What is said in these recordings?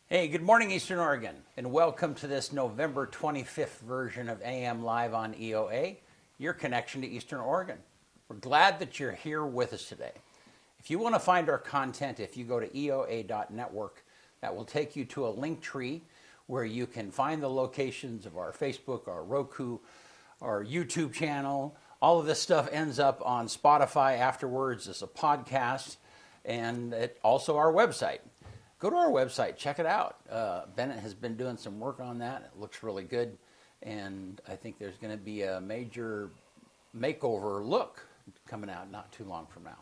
Hey, good morning, Eastern Oregon, and welcome to this November 25th version of AM Live on EOA, your connection to Eastern Oregon. We're glad that you're here with us today. If you want to find our content, if you go to EOA.network, that will take you to a link tree where you can find the locations of our Facebook, our Roku, our YouTube channel. All of this stuff ends up on Spotify afterwards as a podcast, and also our website. Go to our website, check it out. Bennett has been doing some work on that. It looks really good. And I think there's going to be a major makeover look coming out not too long from now.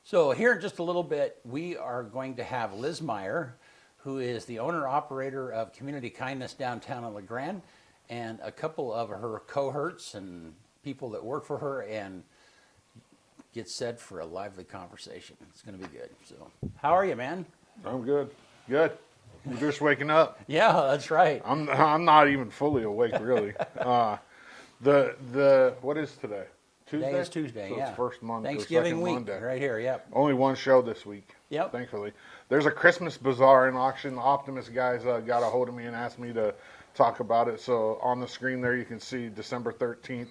So here in just a little bit, we are going to have Liz Meyer, who is the owner-operator of Community Kindness downtown in La Grande, and a couple of her cohorts and people that work for her, and get set for a lively conversation. It's going to be good. So how are you, man? I'm good. Good. You're just waking up. Yeah, that's right. I'm not even fully awake really. The what is today? Tuesday. Today is Tuesday. So yeah. it's first Monday. Thanksgiving week. Monday. Right here. Yep. Only one show this week. Yep. Thankfully, there's a Christmas bazaar in auction. The Optimist guys got a hold of me and asked me to talk about it. So on the screen there, you can see December 13th,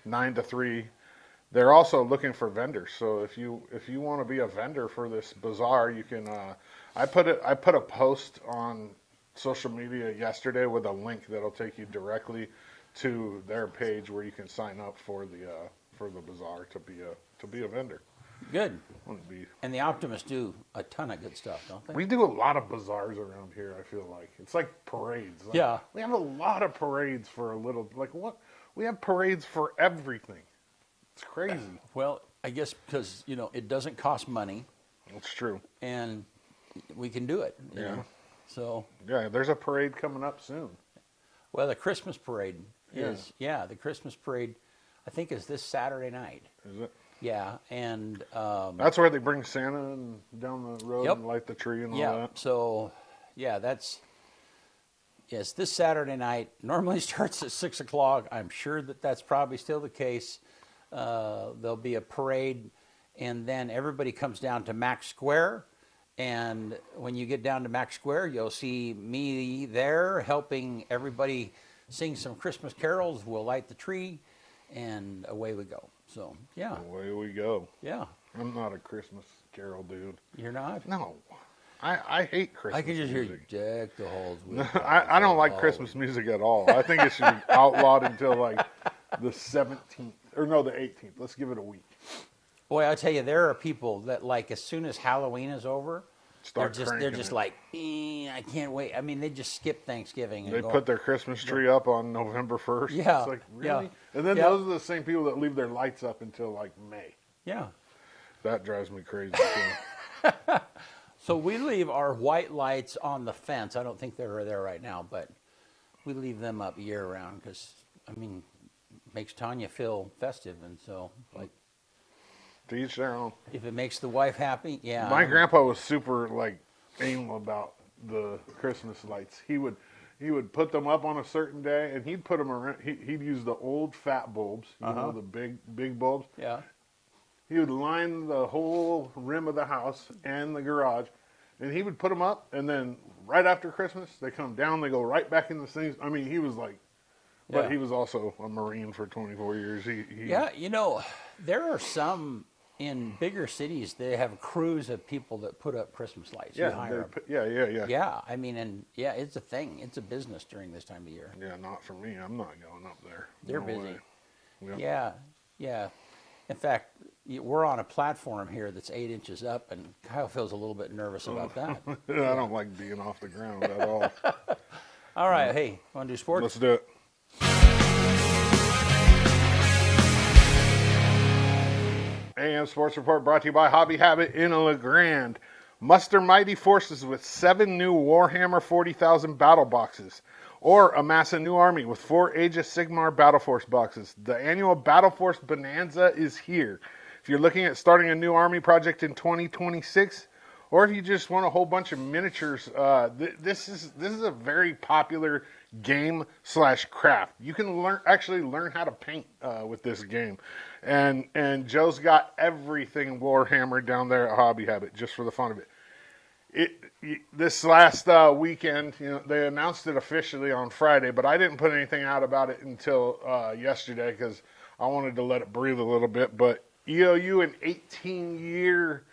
9 to 3. They're also looking for vendors. So if you want to be a vendor for this bazaar, you can. I put a post on social media yesterday with a link that'll take you directly to their page where you can sign up for the bazaar to be a vendor. Good. Wouldn't be. And the Optimists do a ton of good stuff, don't they? We do a lot of bazaars around here. I feel like it's like parades. Like, yeah. We have a lot of parades for a little. Like what? We have parades for everything. It's crazy. Well, I guess because it doesn't cost money. It's true. And we can do it. You know? So. Yeah, there's a parade coming up soon. Well, the Christmas parade is the Christmas parade. I think is this Saturday night. Is it? Yeah, and that's where they bring Santa down the road and light the tree and all that. So, it's this Saturday night. Normally starts at 6:00. I'm sure that's probably still the case. There'll be a parade, and then everybody comes down to Mac Square. And when you get down to Mac Square, you'll see me there helping everybody sing some Christmas carols. We'll light the tree, and away we go. So, yeah. Away we go. Yeah. I'm not a Christmas carol dude. You're not? No. I hate Christmas I can just music. hear you, deck the halls. I don't like Christmas music at all. I think it should be outlawed until like the 17th. Or no, the 18th. Let's give it a week. Boy, I'll tell you, there are people that as soon as Halloween is over, they're just like, I can't wait. I mean, they just skip Thanksgiving. They put their Christmas tree up on November 1st. Yeah. It's like, really? Yeah. And then those are the same people that leave their lights up until like May. Yeah. That drives me crazy too. So we leave our white lights on the fence. I don't think they're there right now, but we leave them up year round because, makes Tanya feel festive. And so, To each their own. If it makes the wife happy, yeah. My grandpa was super anal about the Christmas lights. He would put them up on a certain day, and he'd put them around. He'd use the old fat bulbs, the big bulbs. Yeah. He would line the whole rim of the house and the garage, and he would put them up. And then right after Christmas, they come down. They go right back in the things. He was like. But he was also a Marine for 24 years. There are some in bigger cities. They have crews of people that put up Christmas lights. Yeah, Yeah, it's a thing. It's a business during this time of year. Yeah, not for me. I'm not going up there. They're busy. Yep. Yeah. In fact, we're on a platform here that's 8 inches up, and Kyle feels a little bit nervous about that. I don't like being off the ground at all. All right, hey, want to do sports? Let's do it. AM Sports Report brought to you by Hobby Habit in La Grande. Muster mighty forces with 7 new Warhammer 40,000 battle boxes, or amass a new army with 4 Age of Sigmar Battle Force boxes. The annual Battle Force Bonanza is here. If you're looking at starting a new army project in 2026, or if you just want a whole bunch of miniatures, this is a very popular game/craft. You can actually learn how to paint with this game, and Joe's got everything Warhammer down there at Hobby Habit just for the fun of it. This last weekend, they announced it officially on Friday, but I didn't put anything out about it until yesterday because I wanted to let it breathe a little bit. But EOU, an 18-year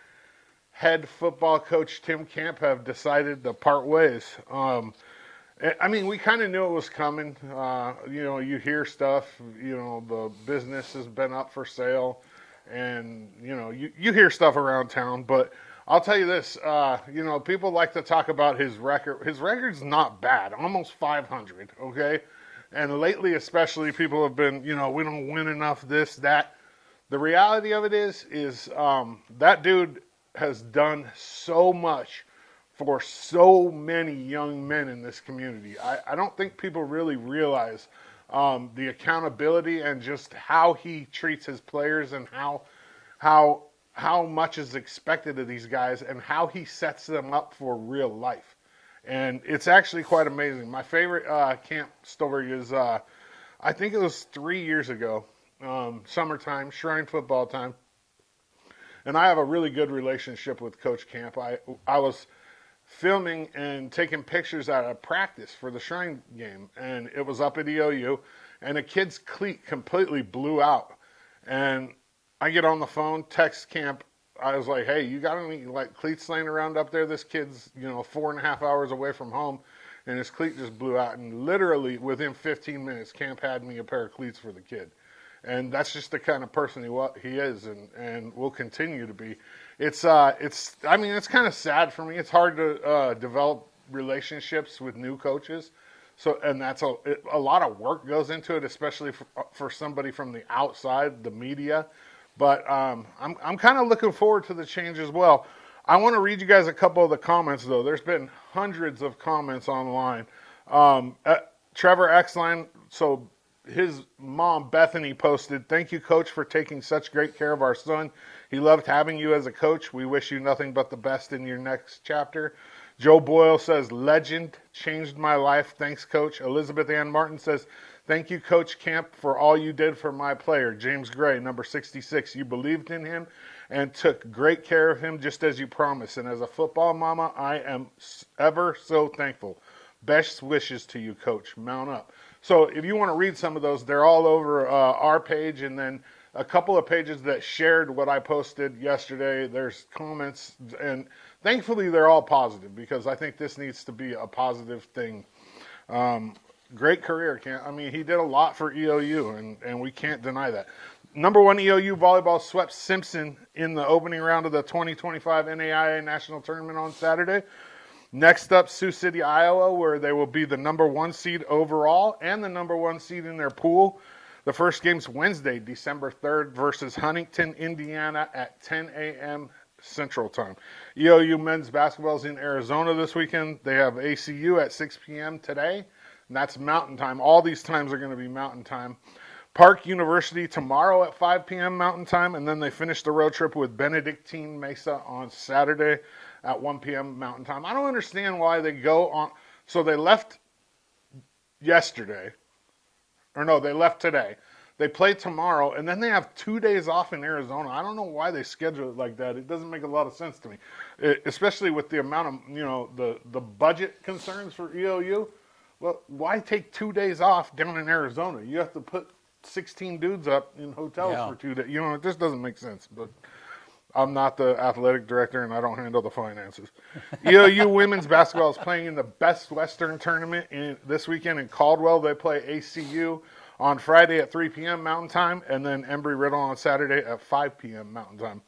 head football coach, Tim Camp, have decided to part ways. I mean, we kind of knew it was coming. You hear stuff. The business has been up for sale, and you hear stuff around town. But I'll tell you this. People like to talk about his record. His record's not bad. Almost 500. Okay, and lately, especially, people have been, we don't win enough. This, that. The reality of it is that dude has done so much for so many young men in this community. I don't think people really realize the accountability and just how he treats his players and how much is expected of these guys and how he sets them up for real life. And it's actually quite amazing. My favorite camp story is I think it was 3 years ago, summertime, Shrine football time. And I have a really good relationship with Coach Camp. I was filming and taking pictures out of practice for the Shrine game, and it was up at EOU, and a kid's cleat completely blew out. And I get on the phone, text Camp. I was like, "Hey, you got any cleats laying around up there? This kid's 4.5 hours away from home, and his cleat just blew out." And literally within 15 minutes, Camp had me a pair of cleats for the kid. And that's just the kind of person he is, and will continue to be. It's kind of sad for me. It's hard to develop relationships with new coaches, and that's a lot of work goes into it, especially for somebody from the outside, the media. But I'm kind of looking forward to the change as well. I want to read you guys a couple of the comments though. There's been hundreds of comments online. Trevor Exline, so. His mom, Bethany, posted, "Thank you, Coach, for taking such great care of our son. He loved having you as a coach. We wish you nothing but the best in your next chapter." Joe Boyle says, "Legend, changed my life. Thanks, Coach." Elizabeth Ann Martin says, "Thank you, Coach Camp, for all you did for my player." James Gray, number 66, "You believed in him and took great care of him just as you promised. And as a football mama, I am ever so thankful. Best wishes to you, Coach. Mount up." So if you want to read some of those, they're all over our page, and then a couple of pages that shared what I posted yesterday. There's comments, and thankfully they're all positive because I think this needs to be a positive thing. Great career, Camp. I mean, he did a lot for EOU, and we can't deny that. Number 1 EOU volleyball swept Simpson in the opening round of the 2025 NAIA National Tournament on Saturday. Next up, Sioux City, Iowa, where they will be the number 1 seed overall and the number 1 seed in their pool. The first game's Wednesday, December 3rd versus Huntington, Indiana at 10 a.m. Central Time. EOU men's basketball is in Arizona this weekend. They have ACU at 6 p.m. today, and that's Mountain Time. All these times are going to be Mountain Time. Park University tomorrow at 5 p.m. Mountain Time, and then they finish the road trip with Benedictine Mesa on Saturday at 1 p.m. Mountain Time. I don't understand why they go on. So they left yesterday. Or no, they left today. They play tomorrow, and then they have 2 days off in Arizona. I don't know why they schedule it like that. It doesn't make a lot of sense to me, especially with the amount of, the budget concerns for EOU. Well, why take 2 days off down in Arizona? You have to put 16 dudes up in hotels for 2 days. It just doesn't make sense, but I'm not the athletic director, and I don't handle the finances. EOU women's basketball is playing in the Best Western tournament this weekend in Caldwell. They play ACU on Friday at 3 p.m. Mountain Time, and then Embry-Riddle on Saturday at 5 p.m. Mountain Time.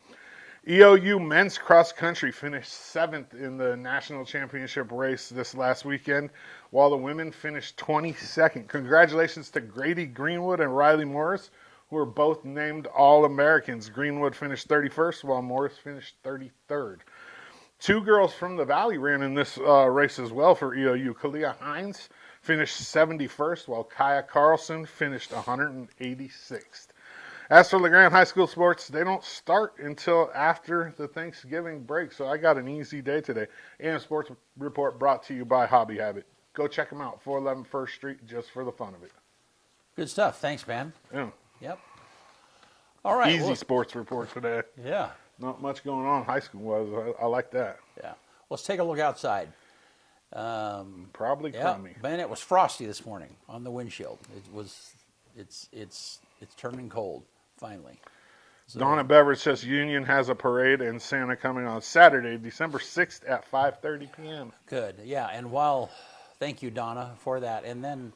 EOU men's cross country finished 7th in the national championship race this last weekend, while the women finished 22nd. Congratulations to Grady Greenwood and Riley Morris, who were both named All-Americans. Greenwood finished 31st, while Morris finished 33rd. 2 girls from the Valley ran in this race as well for EOU. Kalia Hines finished 71st, while Kaya Carlson finished 186th. As for LeGrand High School sports, they don't start until after the Thanksgiving break, so I got an easy day today. AM Sports Report brought to you by Hobby Habit. Go check them out, 411 First Street, just for the fun of it. Good stuff. Thanks, man. Yeah. Yep. All right. Easy sports report today. Yeah. Not much going on high school-wise. I like that. Yeah. let's take a look outside. Probably Yeah, crummy. man, it was frosty this morning on the windshield. It's turning cold finally. So, Donna Beverage says Union has a parade and Santa coming on Saturday, December 6th at 5:30 p.m. good, yeah. And thank you, Donna, for that. And then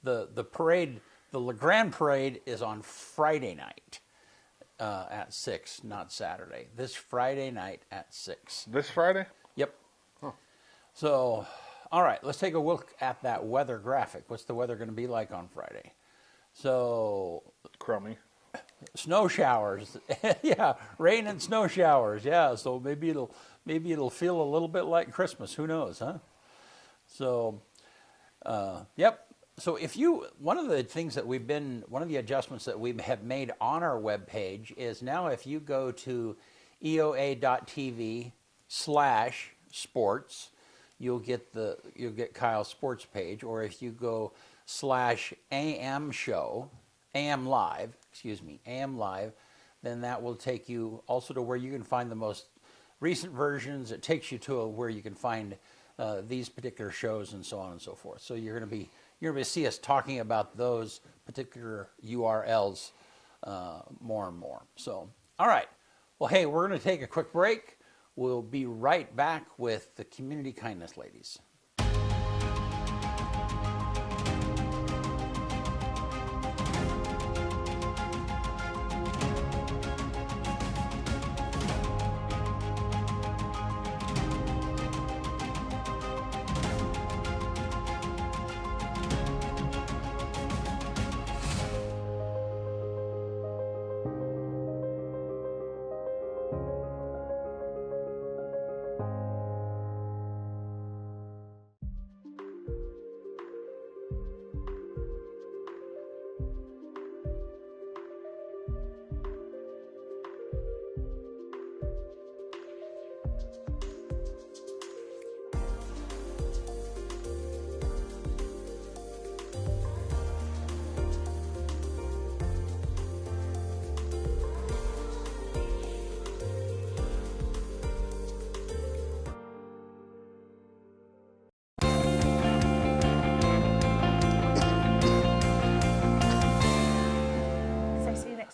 the parade, the LeGrand parade, is on Friday night at 6, not Saturday. This Friday night at 6. This Friday? Yep. So, all right, let's take a look at that weather graphic. What's the weather going to be like on Friday? So, Crummy. snow showers. Yeah, rain and snow showers. Yeah, so maybe it'll feel a little bit like Christmas. Who knows, huh? So, yep. So one of the adjustments that we have made on our webpage is now if you go to EOA.tv/sports, you'll get Kyle's sports page, or if you go /AM live, then that will take you also to where you can find the most recent versions. It takes you to where you can find these particular shows and so on and so forth. So you're going to see us talking about those particular URLs more and more. So, all right. Well, hey, we're going to take a quick break. We'll be right back with the Community Kindness Ladies.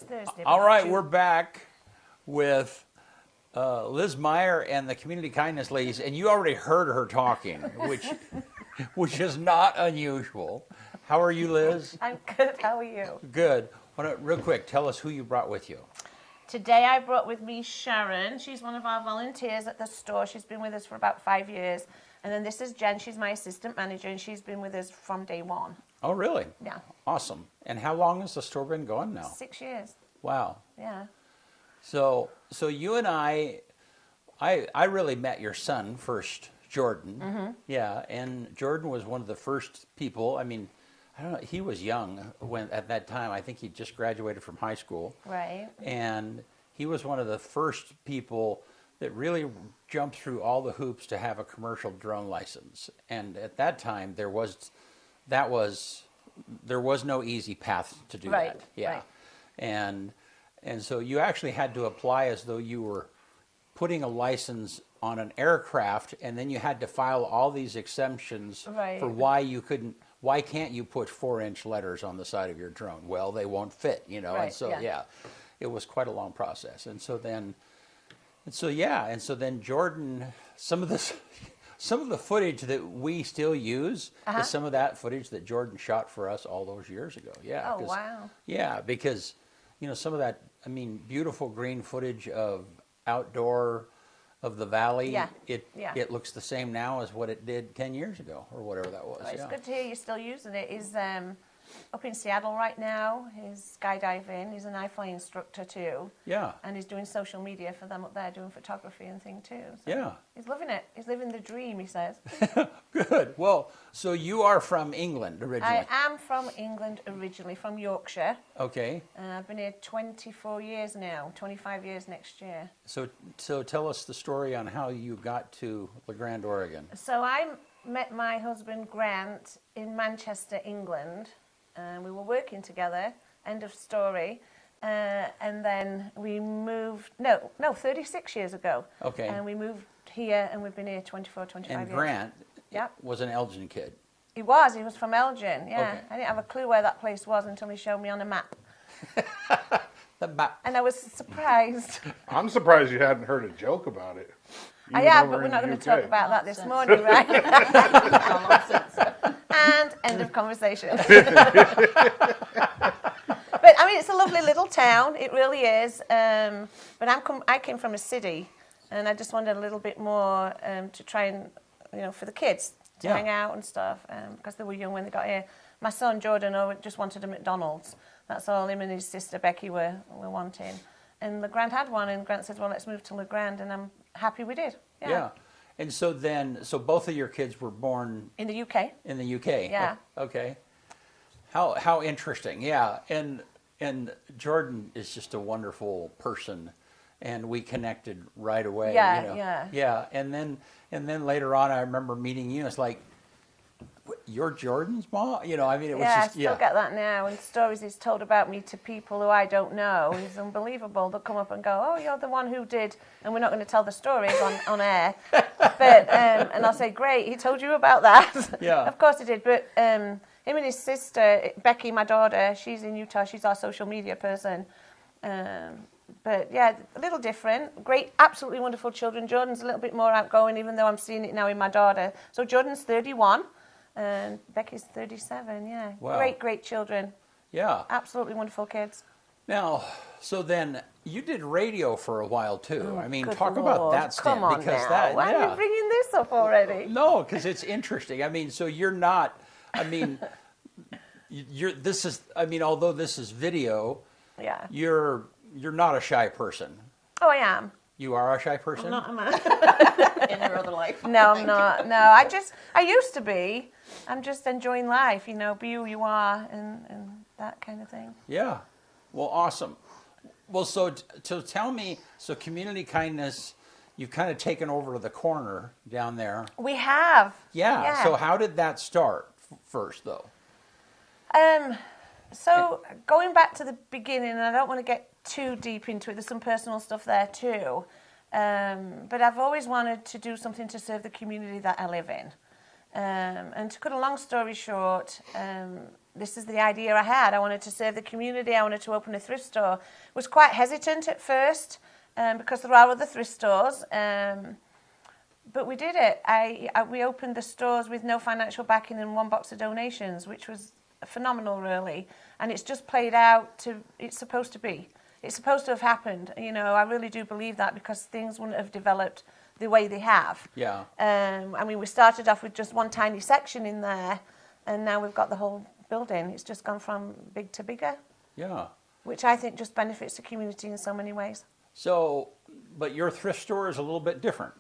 Thursday. All right, we're back with Liz Meyer and the Community Kindness Ladies, and you already heard her talking, which is not unusual. How are you, Liz? I'm good. How are you? Good. Real quick, tell us who you brought with you. Today I brought with me Sharon. She's one of our volunteers at the store. She's been with us for about 5 years. And then this is Jen. She's my assistant manager, and she's been with us from day one. Oh, really? Yeah. Awesome. And how long has the store been going now? 6 years. Wow. Yeah. So you and I really met your son first, Jordan. Mm-hmm. Yeah, and Jordan was one of the first people. I mean, I don't know. He was young at that time. I think he just graduated from high school. Right. And he was one of the first people that really jumped through all the hoops to have a commercial drone license. And at that time, there was no easy path to do Right, that. Yeah. right. And so you actually had to apply as though you were putting a license on an aircraft, and then you had to file all these exemptions Right. for why can't you put 4-inch letters on the side of your drone? Well, they won't fit, you know. Right, And so yeah. it was quite a long process. And so then Jordan, some of the footage that we still use is some of that footage that Jordan shot for us all those years ago. Yeah. Oh, wow. Yeah, because some of that, I mean, beautiful green footage of outdoor of the valley. Yeah. It looks the same now as what it did 10 years ago or whatever that was. Well, it's yeah. good to hear you're still using it. He's up in Seattle right now. He's skydiving. He's an iFly instructor too. Yeah. And he's doing social media for them up there, doing photography and thing too. So Yeah. he's loving it. He's living the dream, he says. Good. Well, so you are from England originally. I am from England originally, from Yorkshire. Okay. I've been here 24 years now, 25 years next year. So tell us the story on how you got to LeGrand, Oregon. So I met my husband Grant in Manchester, England. We were working together, end of story. And then we moved, 36 years ago. Okay. And we moved here, and we've been here 24, 25 And years. Grant Yep. was an Elgin kid. He was from Elgin, yeah. Okay. I didn't have a clue where that place was until he showed me on a map. And I was surprised. I'm surprised you hadn't heard a joke about it. I even have, over but we're in not the going to UK. talk about that this Nonsense. morning, right? No nonsense. And end of conversation. But I mean, it's a lovely little town. It really is. But I came from a city, and I just wanted a little bit more to try and, for the kids to Yeah. hang out and stuff, because they were young when they got here. My son Jordan just wanted a McDonald's. That's all him and his sister Becky were wanting. And LeGrand had one, and Grant said, "Well, let's move to LeGrand," and I'm happy we did. Yeah. And so both of your kids were born In the UK. in the UK. Yeah. Okay. How interesting. Yeah. And Jordan is just a wonderful person, and we connected right away. Yeah, Yeah. yeah. And then later on, I remember meeting you. It's like, "What, you're Jordan's mom?" I mean, it was Yeah, just I still get that now. And stories he's told about me to people who I don't know. He's unbelievable. They'll come up and go, "Oh, you're the one who did," and we're not going to tell the stories on air. But and I'll say, "Great, he told you about that." Yeah. Of course he did. But him and his sister Becky, my daughter, she's in Utah. She's our social media person. But yeah, a little different. Great, absolutely wonderful children. Jordan's a little bit more outgoing, even though I'm seeing it now in my daughter. So Jordan's 31. And Becky's 37, yeah. Wow. Great children. Yeah. Absolutely wonderful kids. Now, so then you did radio for a while too. I mean, Good talk about Lord. that stint Come on because now. that. Why are you bringing this up already? No, because it's interesting. I mean, so you're not. I mean, This is. I mean, although this is video, Yeah. you're not a shy person. Oh, I am. You are a shy person. Not am I? In your other life. No, I'm not. No, I used to be. I'm just enjoying life, be who you are and that kind of thing. Yeah. Well, awesome. Well, so tell me. So community kindness, you've kind of taken over the corner down there. We have. Yeah. So how did that start first, though? So going back to the beginning, and I don't want to get too deep into it, there's some personal stuff there too, but I've always wanted to do something to serve the community that I live in. And to cut a long story short, this is the idea I had. I wanted to serve the community. I wanted to open a thrift store. Was quite hesitant at first because there are other thrift stores, but we did it. We opened the stores with no financial backing and one box of donations, which was phenomenal, really. And it's just played out to it's supposed to be. It's supposed to have happened. I really do believe that because things wouldn't have developed the way they have. Yeah. I mean, we started off with just one tiny section in there, and now we've got the whole building. It's just gone from big to bigger, Yeah. which I think just benefits the community in so many ways. So, but your thrift store is a little bit different.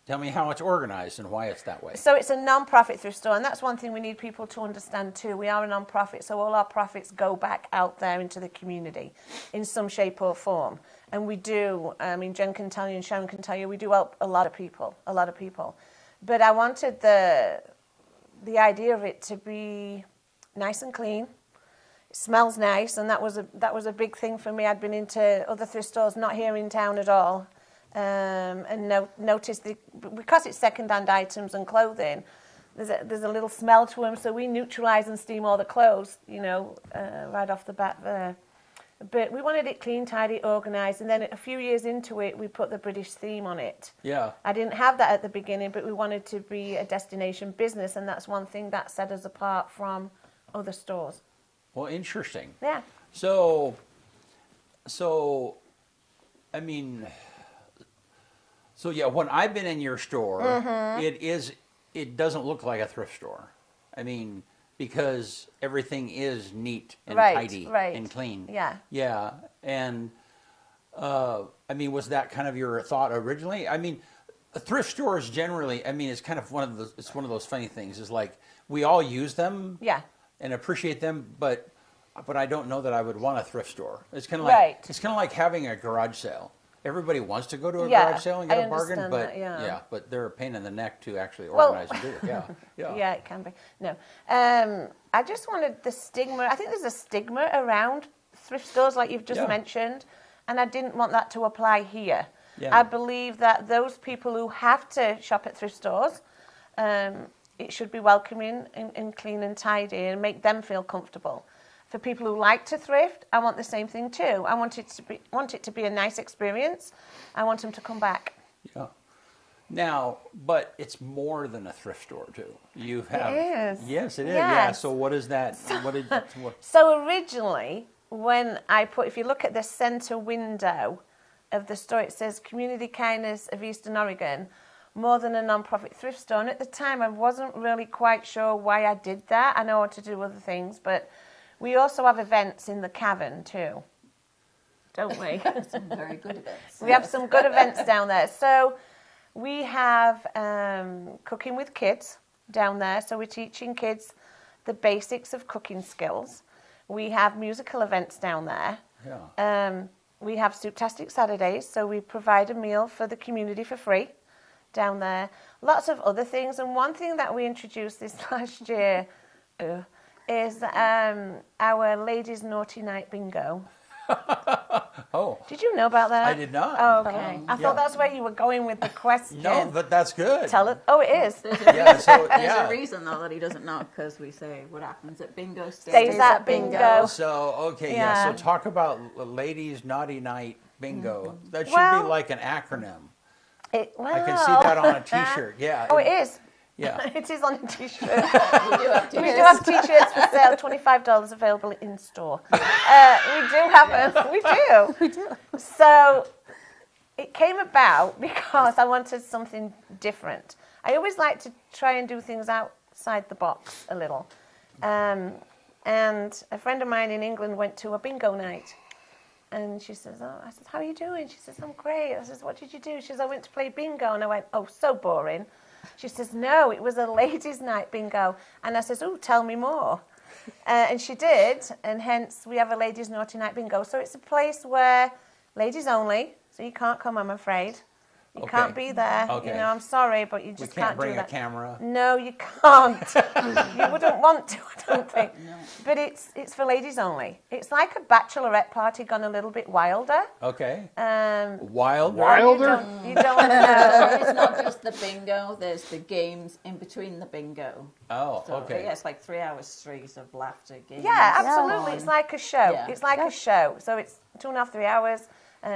Tell me how it's organized and why it's that way. So it's a non-profit thrift store, and that's one thing we need people to understand too. We are a non-profit, so all our profits go back out there into the community in some shape or form. And we do, I mean, Jen can tell you and Sharon can tell you, we do help a lot of people. But I wanted the idea of it to be nice and clean. It smells nice, and that was a big thing for me. I'd been into other thrift stores, not here in town at all. And noticed because it's second-hand items and clothing, there's a little smell to them. So we neutralise and steam all the clothes, right off the bat there. But we wanted it clean, tidy, organised, and then a few years into it, we put the British theme on it. Yeah. I didn't have that at the beginning, but we wanted to be a destination business, and that's one thing that set us apart from other stores. Well, interesting. Yeah. So, I mean, so yeah, when I've been in your store, it doesn't look like a thrift store. I mean, because everything is neat and tidy and clean. Yeah. Yeah. And, I mean, was that kind of your thought originally? I mean, thrift stores generally, I mean, it's kind of one of those funny things is like, we all use them. Yeah. And appreciate them, but I don't know that I would want a thrift store. It's kind of like it's kind of like having a garage sale. Everybody wants to go to a garage sale and get a bargain, but but they're a pain in the neck to actually organize and do it. Yeah, yeah. Yeah, it can be. No, I just wanted the stigma. I think there's a stigma around thrift stores, like you've just mentioned, and I didn't want that to apply here. Yeah. I believe that those people who have to shop at thrift stores, it should be welcoming and clean and tidy and make them feel comfortable. For people who like to thrift, I want the same thing too. I want it to be a nice experience. I want them to come back. Yeah. Now, but it's more than a thrift store too. You have. It is. Yes, it is. Yeah. Yes. So what is that? What? So originally, when if you look at the center window of the store, it says Community Kindness of Eastern Oregon, more than a non-profit thrift store. And at the time, I wasn't really quite sure why I did that. I know how to do other things, but we also have events in the cavern too, don't we? Some very good events. We have some good events down there. So we have cooking with kids down there. So we're teaching kids the basics of cooking skills. We have musical events down there. Yeah. We have Souptastic Saturdays, so we provide a meal for the community for free down there. Lots of other things. And one thing that we introduced this last year is our Ladies Naughty Night Bingo. Oh. Did you know about that? I did not. Oh, okay. I thought that's where you were going with the question. No, but that's good. Tell it. Oh, it is. Yeah. So There's yeah. a reason, though, that he doesn't know, because we say what happens at bingo Stays at bingo. So okay. Yeah. Yeah. So talk about Ladies Naughty Night Bingo. That should Well- be like an acronym. I Well, can see that on a T-shirt. Yeah. Oh, it is. Yeah. It is on a T-shirt. We do have We t-shirts. do have T-shirts for sale, $25 available in store. We do have them. We do. We do. So it came about because I wanted something different. I always like to try and do things outside the box a little. And a friend of mine in England went to a bingo night. And she says, I said, how are you doing? She says, I'm great. I says, what did you do? She says, I went to play bingo. And I went, oh, so boring. She says, no, it was a ladies' night bingo. And I says, oh, tell me more. And she did, and hence we have a ladies' naughty night bingo. So it's a place where ladies only, so you can't come, I'm afraid. You Okay. can't be there. Okay. You know, I'm sorry, but you We just can't bring do a that. camera. No, you can't. You wouldn't want to, I don't think. No. But it's for ladies only. It's like a bachelorette party gone a little bit wilder. Okay. Wilder? Wilder? You don't want to know. It's not just the bingo, there's the games in between the bingo. Oh, So, okay. yeah, it's like 3 hours straight of laughter, games. Yeah, absolutely. fun. It's like a show. Yeah. It's like a show. So it's 2.5, 3 hours.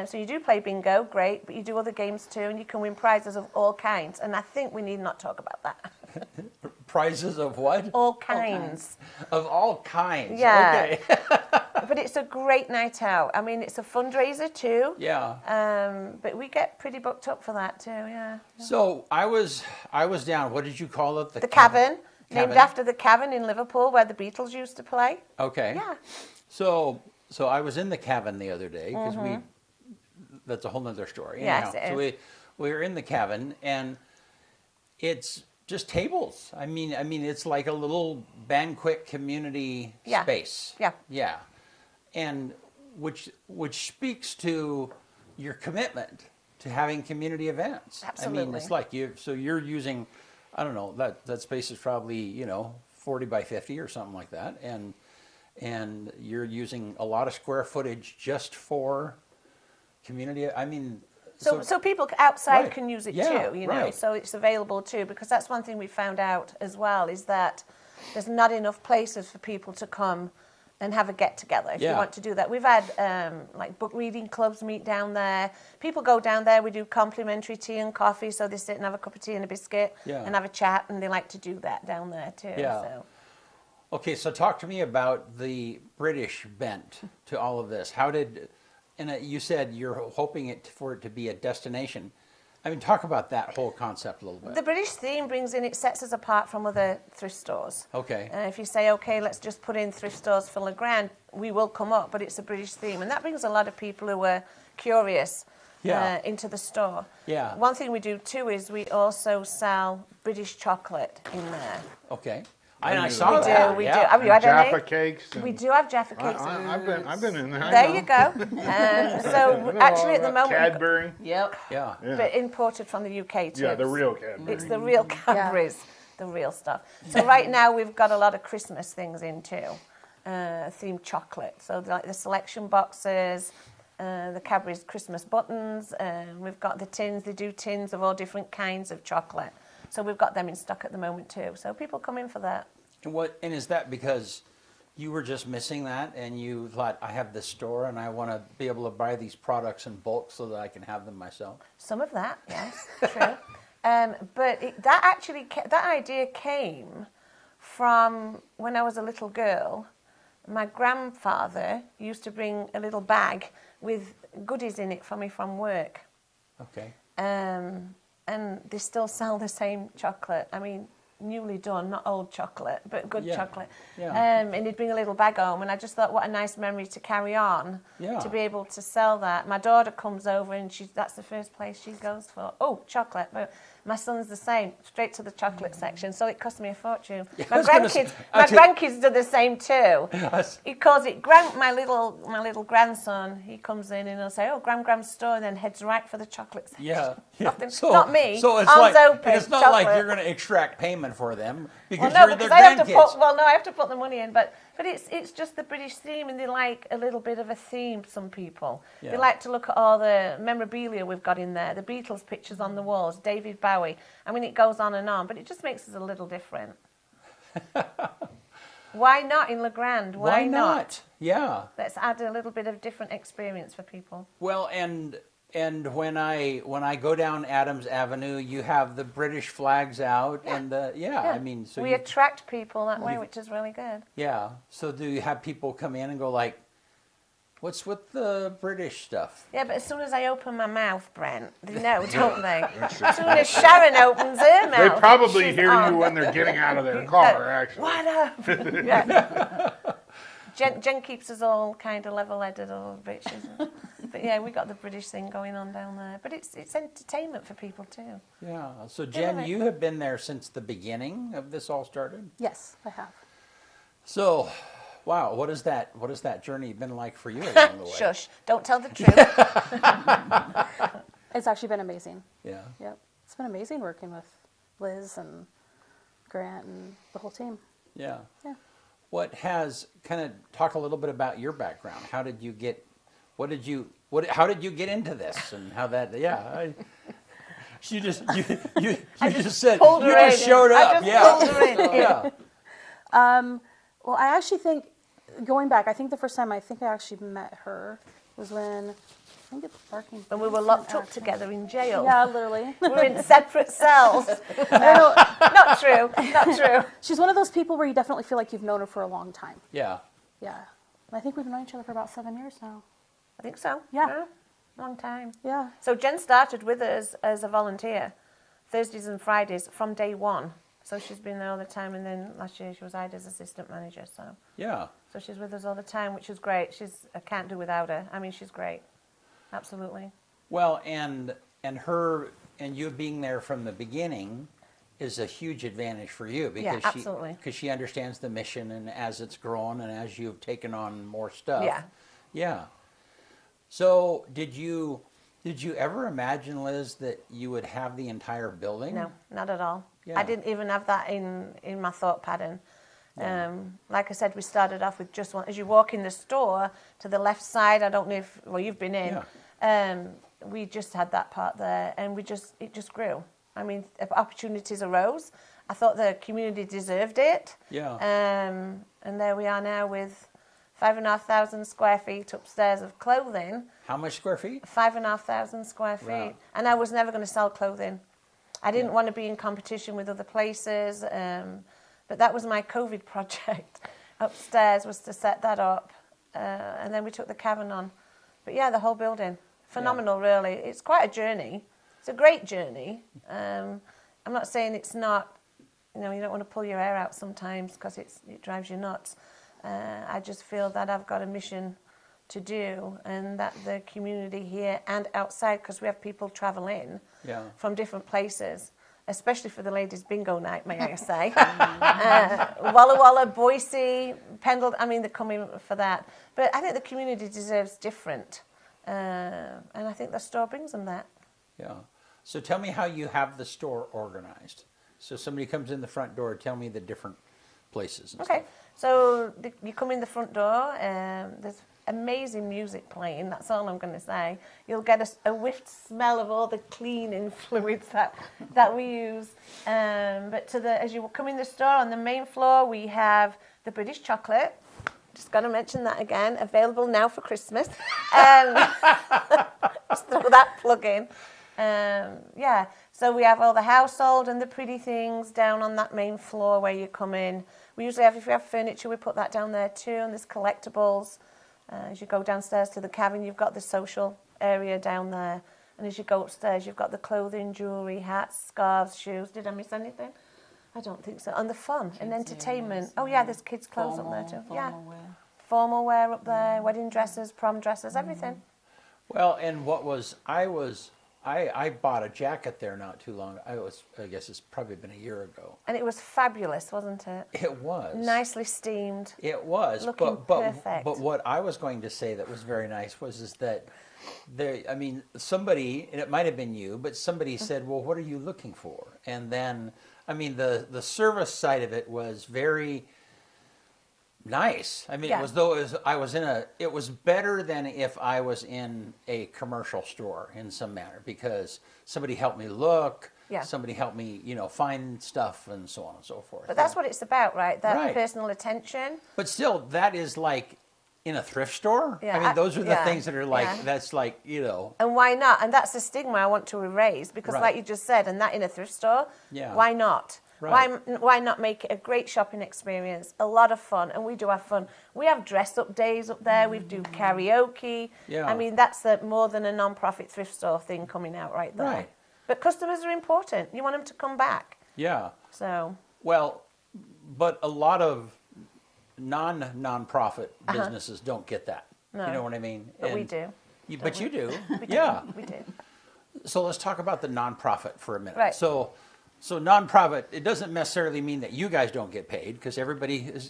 So you do play bingo, great, but you do other games too, and you can win prizes of all kinds. And I think we need not talk about that. Prizes of what? All kinds. Of all kinds. Yeah. Okay. But it's a great night out. I mean, it's a fundraiser too. Yeah. But we get pretty booked up for that too, yeah. So I was down. What did you call it? The Cavern, named Cavern? after the Cavern in Liverpool where the Beatles used to play. Okay. Yeah. So I was in the cabin the other day because that's a whole nother story. Yes, Anyhow, it so we were in the cabin and it's just tables. I mean it's like a little banquet community Yeah. space. Yeah. Yeah. And which speaks to your commitment to having community events. I mean, Absolutely. it's like you're using, I don't know, that space is probably, 40 by 50 or something like that. And you're using a lot of square footage just for community. I mean, So people outside Right. can use it Yeah, too, right. So it's available too, because that's one thing we found out as well, is that there's not enough places for people to come and have a get-together if you Yeah. want to do that. We've had like book reading clubs meet down there. People go down there, we do complimentary tea and coffee, so they sit and have a cup of tea and a biscuit Yeah. and have a chat, and they like to do that down there too. Yeah. So. okay, so talk to me about the British bent to all of this. You said you're hoping for it to be a destination. I mean, talk about that whole concept a little bit. The British theme it sets us apart from other thrift stores. Okay. If you say, okay, let's just put in thrift stores for LeGrand, we will come up, but it's a British theme. And that brings a lot of people who are curious Yeah. into the store. Yeah. One thing we do too is we also sell British chocolate in there. Okay. And I do. saw We that. do, we do. yeah. Have you had any? Jaffa cakes. and- We do have Jaffa cakes. I've been in there. I There know. you go. So actually at the moment, Cadbury. Yep. Yeah. Yeah. but imported from the UK too. Yeah, the real Cadbury. It's the real Cadbury's, the real stuff. So right now we've got a lot of Christmas things in too, themed chocolate. So like the selection boxes, the Cadbury's Christmas buttons. We've got the tins. They do tins of all different kinds of chocolate. So we've got them in stock at the moment too. So people come in for that. And is that because you were just missing that and you thought, I have this store and I want to be able to buy these products in bulk so that I can have them myself? Some of that, yes, true. But that idea came from when I was a little girl. My grandfather used to bring a little bag with goodies in it for me from work. Okay. And they still sell the same chocolate. I mean, newly done, not old chocolate, but good chocolate. Yeah. And he'd bring a little bag home, and I just thought, what a nice memory to carry on, to be able to sell that. My daughter comes over, and that's the first place she goes for. Oh, chocolate. But my son's the same, straight to the chocolate section, so it cost me a fortune. My grandkids do the same too. He calls it my little grandson. He comes in and he'll say, "Oh, Gram's store," and then heads right for the chocolate section. Yeah. Nothing, So, not me. So it's Arms open, it's not chocolate. like you're going to extract payment for them because Well, no, you're because their I have to grandkids. I have to put the money in, but it's just the British theme, and they like a little bit of a theme. Some people they Yeah. like to look at all the memorabilia we've got in there, the Beatles pictures on the walls, David Bowie. I mean, it goes on, but it just makes us a little different. Why not in Legrand? Why not? Yeah. Let's add a little bit of different experience for people. Well, and when I go down Adams Avenue, you have the British flags out, and I mean, so we attract people that way, which is really good. Yeah. So do you have people come in and go like, "What's with the British stuff?" Yeah, but as soon as I open my mouth, Brent, they know, don't they? As soon as Sharon opens her mouth, They probably she's hear on. you when they're getting out of their car, actually. What up? Yeah. Jen keeps us all kind of level-headed a little bit. But yeah, we got the British thing going on down there. But it's entertainment for people too. Yeah. So Jen, it. you have been there since the beginning of this all started. Yes, I have. So, wow, what has that journey been like for you along the way? Shush! Don't tell the truth. It's actually been amazing. Yeah. Yep. It's been amazing working with Liz and Grant and the whole team. Yeah. Yeah. Kind of talk a little bit about your background. How did you get how did you get into this and how that, you just said, pulled you her just in. showed I up. just pulled her in. Yeah. Well, I actually think, going back, I think the first time I actually met her was when, I think it's parking. And we were locked up together in jail. Yeah, literally. We were in separate cells. Not true. Not true. She's one of those people where you definitely feel like you've known her for a long time. Yeah. Yeah. And I think we've known each other for about 7 years now. I think so. Yeah. Long time. Yeah. So Jen started with us as a volunteer, Thursdays and Fridays from day one. So she's been there all the time, and then last year she was hired as assistant manager. Yeah. So she's with us all the time, which is great. I can't do without her. I mean, she's great. Absolutely. Well, and you being there from the beginning is a huge advantage for you because absolutely. she understands the mission, and as it's grown and as you've taken on more stuff. Yeah. Yeah. So did you ever imagine, Liz, that you would have the entire building? No, not at all. Yeah. I didn't even have that in my thought pattern. Like I said, we started off with just one. As you walk in the store to the left side, I don't know if you've been in. Yeah. We just had that part there, and it just grew. I mean, opportunities arose. I thought the community deserved it. Yeah. And there we are now with 5,500 square feet upstairs of clothing. How much square feet? 5,500 square feet. Wow. And I was never going to sell clothing. I didn't want to be in competition with other places. But that was my COVID project upstairs, was to set that up. And then we took the cavern on. But yeah, the whole building. Phenomenal, really. It's quite a journey. It's a great journey. I'm not saying it's not, you don't want to pull your hair out sometimes because it drives you nuts. I just feel that I've got a mission to do, and that the community here and outside, because we have people travel in from different places, especially for the ladies' bingo night, may I say. Walla Walla, Boise, Pendleton, they're coming for that. But I think the community deserves different, and I think the store brings them that. Yeah. So tell me how you have the store organized. So somebody comes in the front door, tell me the different places and Okay, stuff. so you come in the front door, there's amazing music playing. That's all I'm going to say. You'll get a whiff smell of all the cleaning fluids that we use. But as you come in the store, on the main floor, we have the British chocolate. Just got to mention that again. Available now for Christmas. Just throw that plug in. Yeah, so we have all the household and the pretty things down on that main floor where you come in. We usually have, if we have furniture, we put that down there too, and there's collectibles. As you go downstairs to the cabin, you've got the social area down there. And as you go upstairs, you've got the clothing, jewellery, hats, scarves, shoes. Did I miss anything? I don't think so. And the fun and entertainment. Areas, Oh yeah, there's kids' clothes up there too. Yeah, Formal wear. formal wear up there, wedding dresses, prom dresses, everything. Well, and I bought a jacket there not too long. I guess it's probably been a year ago. And it was fabulous, wasn't it? It was. Nicely steamed. It was. Looking perfect. But what I was going to say that was very nice is that somebody, and it might have been you, but somebody said, well, what are you looking for? And then, the service side of it was very nice. Yeah. It was though it was better than if I was in a commercial store in some manner, because somebody helped me look, Yeah. somebody helped me, find stuff and so on and so forth. But that's what it's about, right? That Right. personal attention. But still, that is like in a thrift store. Yeah, those are the yeah, things that are like, yeah. that's like, And why not? And that's the stigma I want to erase, because Right. like you just said, and that in a thrift store, Yeah. why not? Right. Why not make it a great shopping experience, a lot of fun? And we do have fun. We have dress-up days up there. We do karaoke. Yeah. That's more than a non-profit thrift store thing coming out right there. Right. But customers are important. You want them to come back. yeah. So, Well, but a lot of non-profit businesses don't get that. No. You know what I mean? but we do. But you do. We do. Yeah. We do. So let's talk about the nonprofit for a minute. Right. So nonprofit, it doesn't necessarily mean that you guys don't get paid, because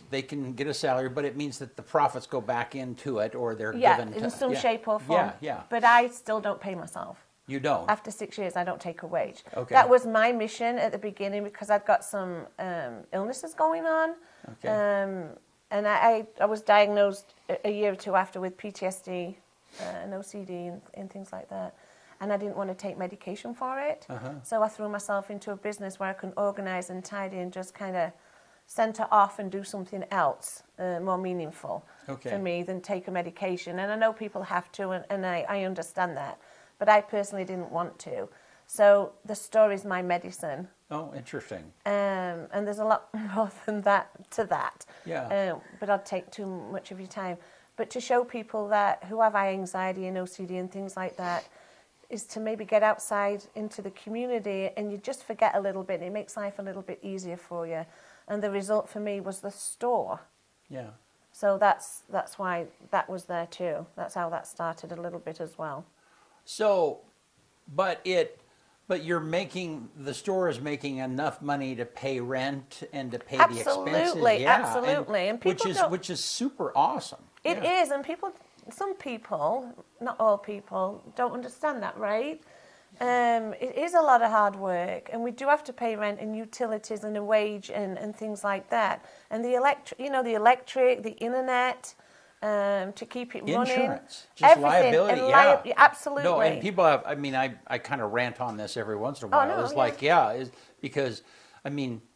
they can get a salary, but it means that the profits go back into it, or they're Yeah, given to, in some yeah. shape or form. Yeah, yeah. But I still don't pay myself. You don't. After 6 years, I don't take a wage. Okay. That was my mission at the beginning, because I'd got some illnesses going on. Okay. And I was diagnosed a year or two after with PTSD and OCD and things like that. And I didn't want to take medication for it. So I threw myself into a business where I can organise and tidy and just kind of centre off and do something else more meaningful Okay. for me than take a medication. And I know people have to, and I understand that. But I personally didn't want to. So the store is my medicine. Oh, interesting. And there's a lot more than that to that. Yeah. But I'd take too much of your time. But to show people that who have high anxiety and OCD and things like that, is to maybe get outside into the community, and you just forget a little bit. It makes life a little bit easier for you. And the result for me was the store. Yeah. So that's why that was there too. That's how that started a little bit as well. So, but the store is making enough money to pay rent and to pay the expenses. Absolutely, Yeah, absolutely. And people which is super awesome. It is, and some people, not all people, don't understand that, right? It is a lot of hard work, and we do have to pay rent and utilities and a wage and things like that. And the electric, the internet, to keep it running. Insurance, just everything, liability, and yeah. absolutely. No, and people have, I kind of rant on this every once in a while. no, It's yeah. like, because,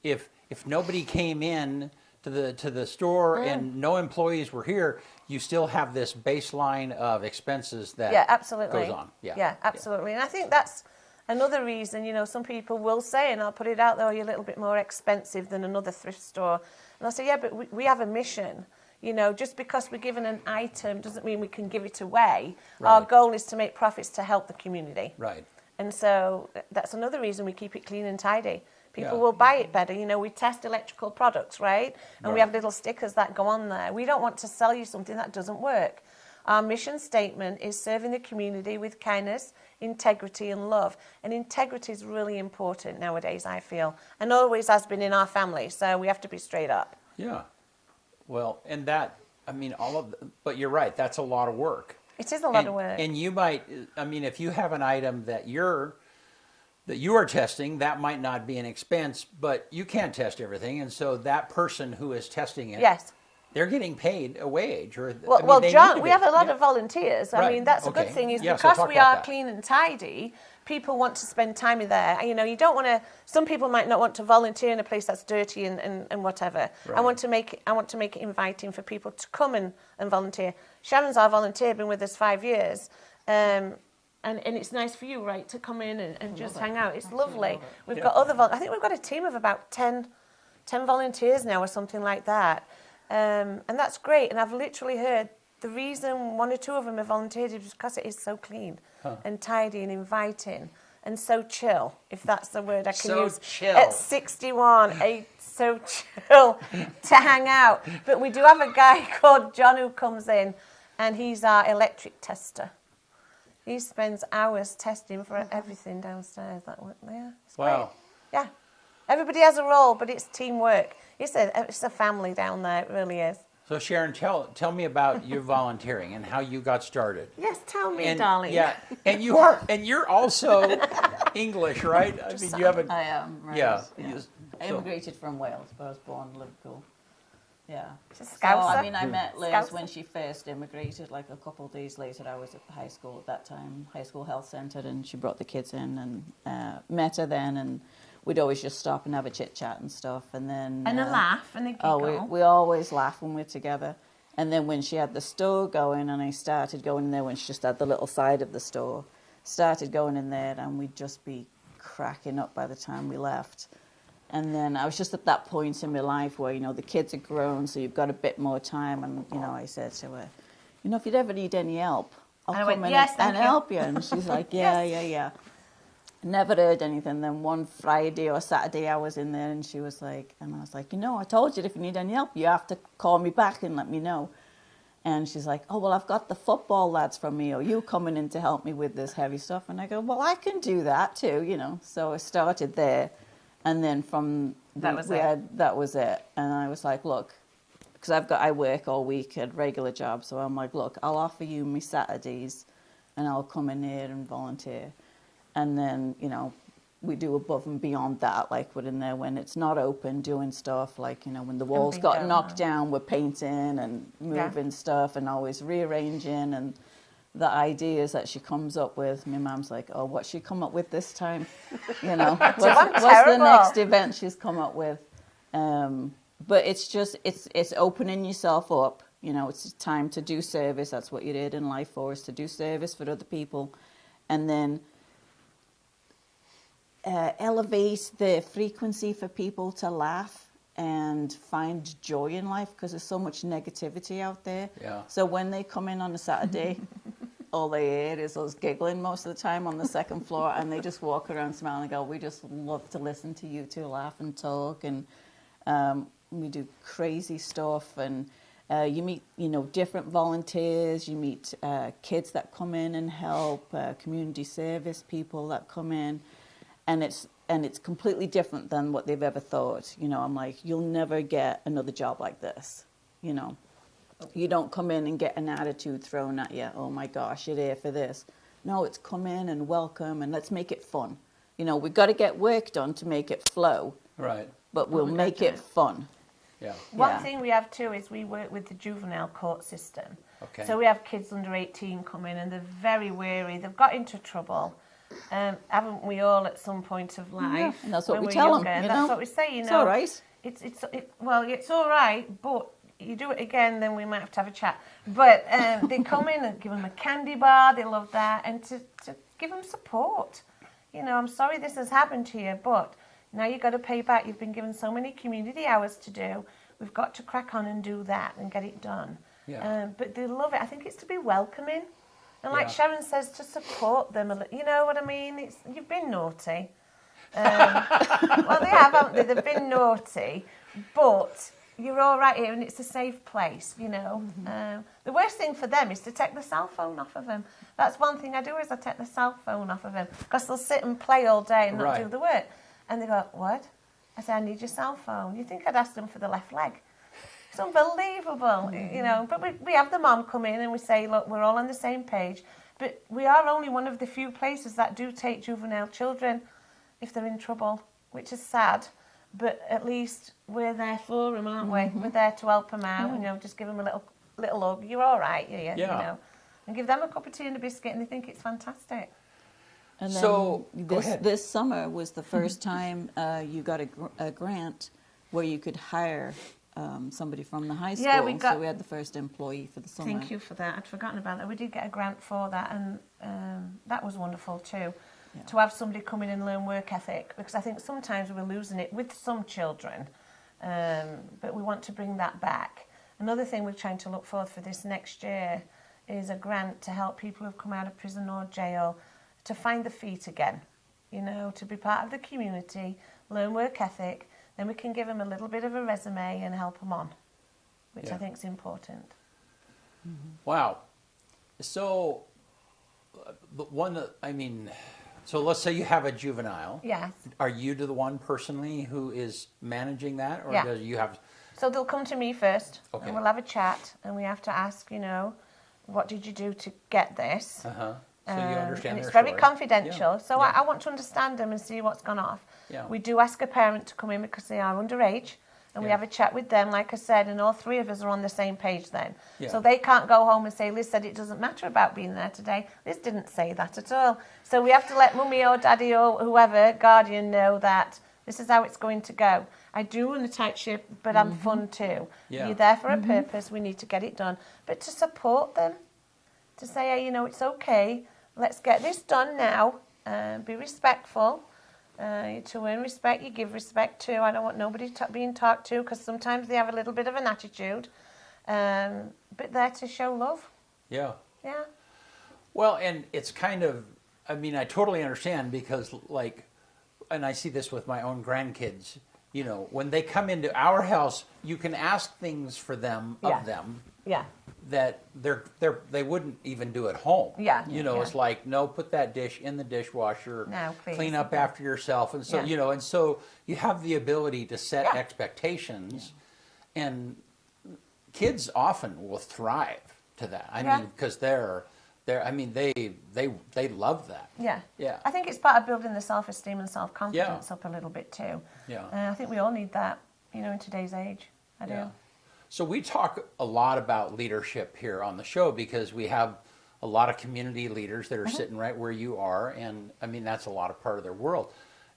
if nobody came in to the store and no employees were here, you still have this baseline of expenses that absolutely. goes on. Yeah, absolutely. And I think that's another reason, some people will say, and I'll put it out there, you're a little bit more expensive than another thrift store. And I'll say, yeah, but we have a mission. Just because we're given an item doesn't mean we can give it away. Right. Our goal is to make profits to help the community. Right. And so that's another reason we keep it clean and tidy. People Yeah. will buy it better. We test electrical products, right? And we Right. have little stickers that go on there. We don't want to sell you something that doesn't work. Our mission statement is serving the community with kindness, integrity, and love. And integrity is really important nowadays, I feel, and always has been in our family. So we have to be straight up. Yeah. Well, and that, but you're right, that's a lot of work. It is a lot of work. And you might, if you have an item that you are testing, that might not be an expense, but you can't test everything. And so that person who is testing it Yes. they're getting paid a wage, or Well, I mean, well, they need John, to we be. have a lot Yeah. of volunteers. I Right. mean, that's a Okay. good thing. Is Yeah, so because talk we about are that. clean and tidy, people want to spend time in there. You know, you don't want to. Some people might not want to volunteer in a place that's dirty and whatever. Right. I want to make it inviting for people to come and volunteer. Sharon's our volunteer, been with us 5 years. And it's nice for you, right, to come in and just hang out. It's lovely. love it. We've Yeah. got I think we've got a team of about 10 volunteers now or something like that. And that's great. And I've literally heard the reason one or two of them have volunteered is because it is so clean and tidy and inviting and so chill, if that's the word I can So use. chill. At 61, it's so chill to hang out. But we do have a guy called John who comes in, and he's our electric tester. He spends hours testing for everything downstairs. It's Wow. great. Yeah. Everybody has a role, but it's teamwork. It's a family down there. It really is. So Sharon, tell me about your volunteering and how you got started. Yes, tell me, And darling. yeah, and you're also English, right? I mean, you have a I am. Right. yeah. I So- immigrated from Wales, but I was born in Liverpool. Yeah. She's a So, Scouser. I mean, I met Liz Scouser. when she first immigrated. Like a couple of days later, I was at high school at that time, high school health centre, and she brought the kids in and met her then, and we'd always just stop and have a chit chat and stuff, and then And a laugh and a giggle. oh, we always laugh when we're together. And then when she had the store going, and I started going in there when she just had the little side of the store, started going in there, and we'd just be cracking up by the time we left. And then I was just at that point in my life where, you know, the kids are grown, so you've got a bit more time. And, you know, I said to her, you know, if you'd ever need any help, I'll And I come went, in "Yes, and thank you." help you. And she's like, yeah. Never heard anything. Then one Friday or Saturday I was in there and she was like, and I was like, you know, I told you if you need any help, you have to call me back and let me know. And she's like, oh, well, I've got the football lads from EOA coming in to help me with this heavy stuff. And I go, well, I can do that too, you know. So I started there. And then from That was it. And I was like, look, because I work all week at regular jobs. So I'm like, look, I'll offer you my Saturdays and I'll come in here and volunteer. And then, you know, we do above and beyond that. Like we're in there when it's not open doing stuff. Like, you know, when the walls being got down knocked there. down, we're painting and moving stuff and always rearranging. And the ideas that she comes up with, my mum's like, oh, what's she come up with this time? You know, what's the terrible. next event she's come up with? But it's just, it's opening yourself up. You know, it's time to do service. That's what you're here in life for, is to do service for other people. And then elevate the frequency for people to laugh and find joy in life, because there's so much negativity out there. Yeah. So when they come in on a Saturday, all they hear is us giggling most of the time on the second floor, and they just walk around smiling and go, we just love to listen to you two laugh and talk, and we do crazy stuff, and you meet, you know, different volunteers, you meet kids that come in and help, community service people that come in, and it's completely different than what they've ever thought. You know, I'm like, you'll never get another job like this, you know. You don't come in and get an attitude thrown at you. Oh my gosh, you're here for this. No, it's come in and welcome and let's make it fun. You know, we've got to get work done to make it flow, Right. but we'll make it fun. Yeah. One Yeah. thing we have too is we work with the juvenile court system. Okay. So we have kids under 18 come in and they're very weary. They've got into trouble. Haven't we all at some point of life? and that's what when we we're tell 'em, younger? you That's know. what we say, you know. It's all right. It's all right, but you do it again, then we might have to have a chat. But they come in and give them a candy bar. They love that, and to give them support. You know, I'm sorry this has happened to you, but now you've got to pay back. You've been given so many community hours to do. We've got to crack on and do that and get it done. Yeah. But they love it. I think it's to be welcoming. And like Yeah. Sharon says, to support them. You know what I mean? You've been naughty. Well, they have, haven't they? They've been naughty. But you're all right here and it's a safe place, you know. The worst thing for them is to take the cell phone off of them. That's one thing I do, is I take the cell phone off of them, because they'll sit and play all day and not Right. do the work. And they go, what? I say, I need your cell phone. You think I'd ask them for the left leg? It's unbelievable, you know. But we have the mom come in and we say, look, we're all on the same page. But we are only one of the few places that do take juvenile children if they're in trouble, which is sad. but at least we're there for them, aren't we? We're there to help them out, you know, just give them a little hug. You're all right, you know, and give them a cup of tea and a biscuit, and they think it's fantastic. And then So, go this ahead. this summer was the first time you got a grant where you could hire somebody from the high school. Yeah, we got- so we had the first employee for the summer. Thank you for that. I'd forgotten about that. We did get a grant for that, and that was wonderful too. Yeah. To have somebody come in and learn work ethic, because I think sometimes we're losing it with some children, but we want to bring that back. Another thing we're trying to look for this next year is a grant to help people who've come out of prison or jail to find the feet again, you know, to be part of the community, learn work ethic, then we can give them a little bit of a resume and help them on, which Yeah. I think is important. Wow. So, the one that, I mean, so let's say you have a juvenile. Yes. Are you the one personally who is managing that, or Yeah. do you have? So they'll come to me first, Okay. and we'll have a chat, and we have to ask, you know, what did you do to get this? So you understand and it's their very story. confidential, Yeah. so Yeah. I want to understand them and see what's gone off. Yeah. We do ask a parent to come in because they are underage, and we Yeah. have a chat with them, like I said, and all three of us are on the same page then. Yeah. So they can't go home and say, Liz said it doesn't matter about being there today. Liz didn't say that at all. So we have to let mummy or daddy or whoever, guardian, know that this is how it's going to go. I do run a tight ship, but I'm fun too. Yeah. You're there for a purpose, we need to get it done. But to support them, to say, hey, you know, it's okay, let's get this done now, be respectful. To earn respect, you give respect too. I don't want nobody being talked to, because sometimes they have a little bit of an attitude. But there to show love. Yeah. Yeah. Well, and it's kind of, I mean, I totally understand because, like, and I see this with my own grandkids, you know, when they come into our house, you can ask things for them, Yeah. of them, Yeah. that they wouldn't even do at home. Yeah. You know, Yeah. it's like, no, put that dish in the dishwasher. No, please. Clean up after yourself. And so, Yeah. you know, and so you have the ability to set Yeah. expectations, and kids often will thrive to that. I Yeah. mean, because I mean, they love that. Yeah. Yeah. I think it's part of building the self-esteem and self-confidence up a little bit too. Yeah. I think we all need that, you know, in today's age. I do. Yeah. So we talk a lot about leadership here on the show because we have a lot of community leaders that are sitting right where you are, and I mean that's a lot of part of their world.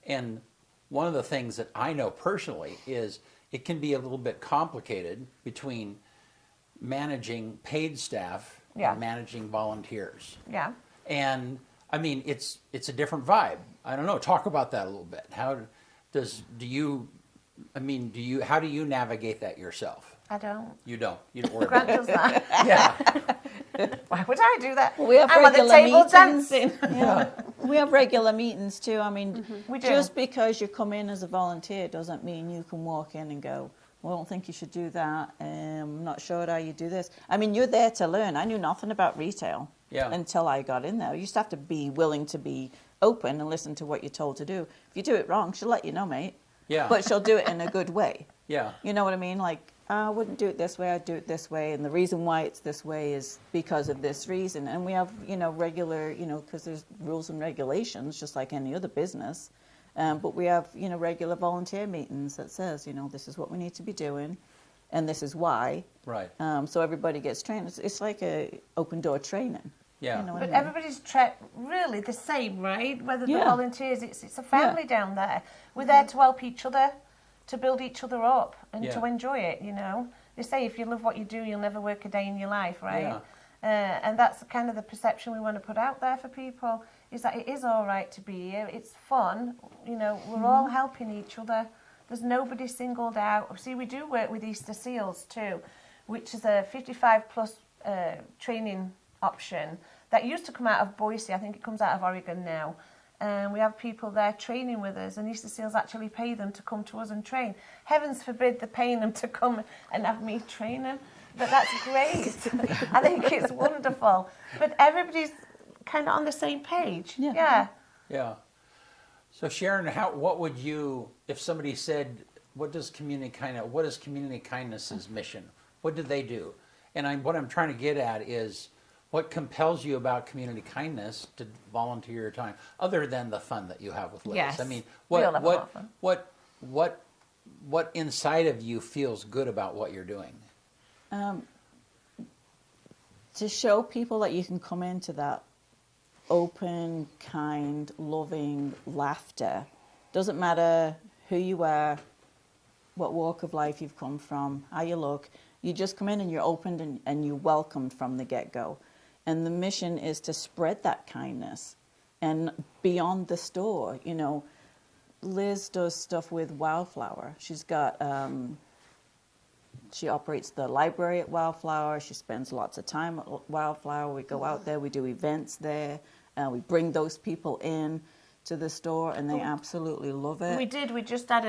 And one of the things that I know personally is it can be a little bit complicated between managing paid staff Yeah. and managing volunteers. Yeah. And I mean it's a different vibe. I don't know. Talk about that a little bit. How do you navigate that yourself? I don't. You don't worry Grant about it. does that. Yeah. Why would I do that? We have I'm at the regular table meetings. dancing. Yeah. We have regular meetings too. I mean, We do. just because you come in as a volunteer doesn't mean you can walk in and go, well, I don't think you should do that. I'm not sure how you do this. I mean, you're there to learn. I knew nothing about retail until I got in there. You just have to be willing to be open and listen to what you're told to do. If you do it wrong, she'll let you know, mate. Yeah. But she'll do it in a good way. Yeah. You know what I mean? Like, I wouldn't do it this way, I'd do it this way. And the reason why it's this way is because of this reason. And we have, you know, regular, you know, because there's rules and regulations, just like any other business. But we have, you know, regular volunteer meetings that says, you know, this is what we need to be doing. And this is why. Right. So everybody gets trained. It's like a open door training. Yeah. You know what But I mean? everybody's really the same, right? Whether they're Yeah. volunteers, it's a family down there. We're there to help each other, to build each other up, and Yeah. to enjoy it. You know, they say if you love what you do, you'll never work a day in your life, right? Yeah. And that's kind of the perception we want to put out there for people: is that it is all right to be here. It's fun. You know, we're all helping each other. There's nobody singled out. See, we do work with Easter Seals too, which is a 55+ training option that used to come out of Boise. I think it comes out of Oregon now. And we have people there training with us, and Easter Seals actually pay them to come to us and train. Heavens forbid they're paying them to come and have me train them, but that's great. I think it's wonderful. But everybody's kind of on the same page. Yeah. Yeah. So Sharon, what would you, if somebody said, what is community kindness's mission? What do they do? And what I'm trying to get at is, what compels you about community kindness to volunteer your time, other than the fun that you have with Liz? Yes. I mean, We all have a lot of fun. what what inside of you feels good about what you're doing? To show people that you can come into that open, kind, loving laughter. Doesn't matter who you are, what walk of life you've come from, how you look. You just come in and you're opened and you're welcomed from the get-go. And the mission is to spread that kindness. And beyond the store, you know, Liz does stuff with Wildflower. She's got, she operates the library at Wildflower. She spends lots of time at Wildflower. We go out there, we do events there. We bring those people in to the store, and they absolutely love it. We did. We just had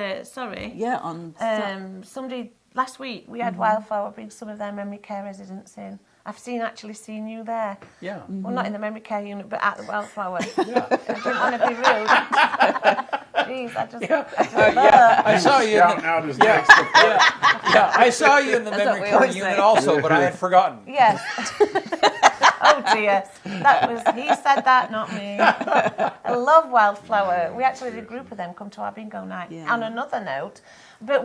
Yeah, on somebody last week. We had Wildflower bring some of their memory care residents in. I've actually seen you there. Yeah. Well, not in the memory care unit, but at the Wildflower. Yeah. I didn't want to be rude. Jeez, I just love. I saw you. Shouting out his next Yeah, I saw you in the That's memory what we care always unit say. also, but I had forgotten. Yes. Oh dear, he said that, not me. I love Wildflower. We actually had a group of them come to our bingo night. Yeah. On another note, but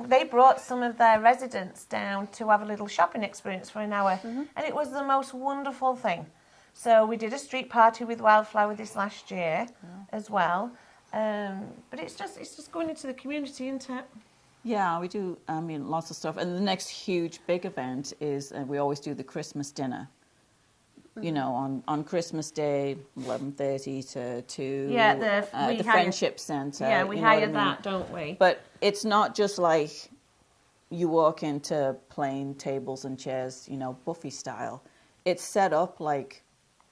they brought some of their residents down to have a little shopping experience for an hour, and it was the most wonderful thing. So we did a street party with Wildflower this last year as well. But it's just going into the community, isn't it? Yeah, we do, I mean, lots of stuff. And the next huge big event is, we always do the Christmas dinner. You know, on Christmas Day, 11:30 to 2. Yeah, the Friendship Centre. Yeah, we you know what I hire mean? that, don't we? But it's not just like you walk into plain tables and chairs, you know, buffet style. It's set up like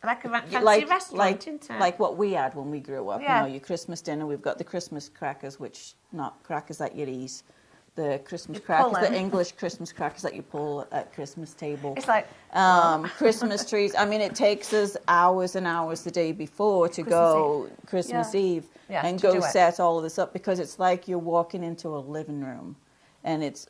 Like a fancy restaurant, isn't it? like what we had when we grew up. Yeah. You know, your Christmas dinner. We've got the Christmas crackers, which not crackers that you'd eat. The Christmas You crackers, pull the 'em. English Christmas crackers that you pull at Christmas table. It's like Christmas trees. I mean, it takes us hours and hours the day before to go Christmas Yeah. Eve Yeah, and to go do it. set all of this up, because it's like you're walking into a living room, and it's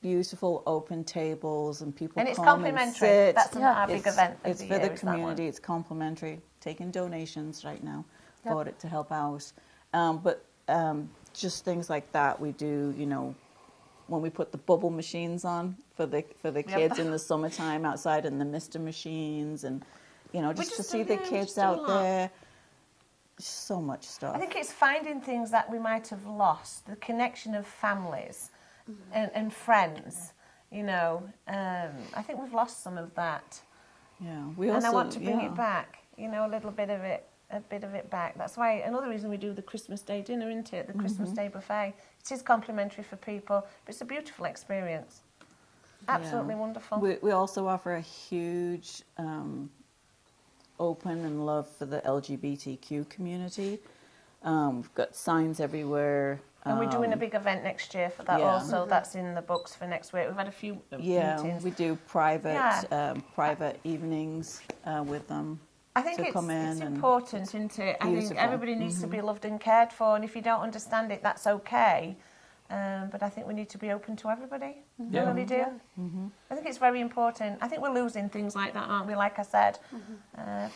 beautiful open tables and people And it's come complimentary. and sit. That's our big It's- event of It's the for year, the is that one. community. It's complimentary. Taking donations right now Yep. for it to help out. But just things like that we do. You know, when we put the bubble machines on for the kids in the summertime outside, and the Mister machines, and you know, just to just see do- the yeah, kids just do a out lot. there. So much stuff. I think it's finding things that we might have lost, the connection of families and friends. You know, I think we've lost some of that, Yeah, we and also I want to bring yeah. it back. You know, a little bit of it. A bit of it back. That's why another reason we do the Christmas Day dinner, isn't it? The Christmas Day buffet. It is complimentary for people, but it's a beautiful experience. Absolutely wonderful. We also offer a huge open and love for the LGBTQ community. We've got signs everywhere. And we're doing a big event next year for that yeah. also. That's in the books for next week. We've had a few meetings. We do private Yeah. private evenings with them. I think to it's, come in it's and important, isn't it? I think beautiful. everybody needs to be loved and cared for, and if you don't understand it, that's okay. But I think we need to be open to everybody. Yeah. I really do. I think it's very important. I think we're losing things like that, aren't we? Like I said,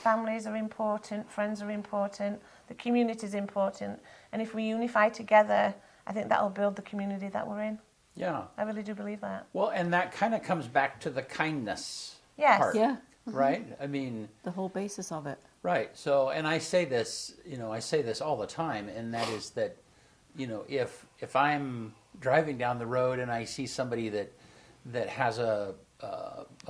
families are important, friends are important, the community is important, and if we unify together, I think that'll build the community that we're in. Yeah. I really do believe that. Well, and that kind of comes back to the kindness Yes. part, Yeah, right? I mean, the whole basis of it. right. So, and I say this, you know, I say this all the time, and that is that, you know, if I'm driving down the road and I see somebody that has a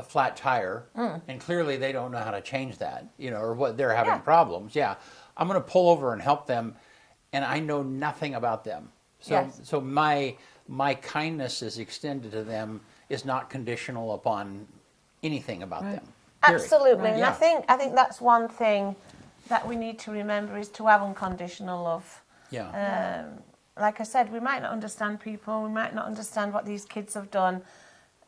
flat tire, and clearly they don't know how to change that, you know, or what they're having Yeah. problems. Yeah, I'm going to pull over and help them, and I know nothing about them. So, Yes. so my kindness is extended to them is not conditional upon anything about them. Period. Absolutely, and Yeah. I think that's one thing that we need to remember is to have unconditional love. Yeah. Like I said, we might not understand people, we might not understand what these kids have done.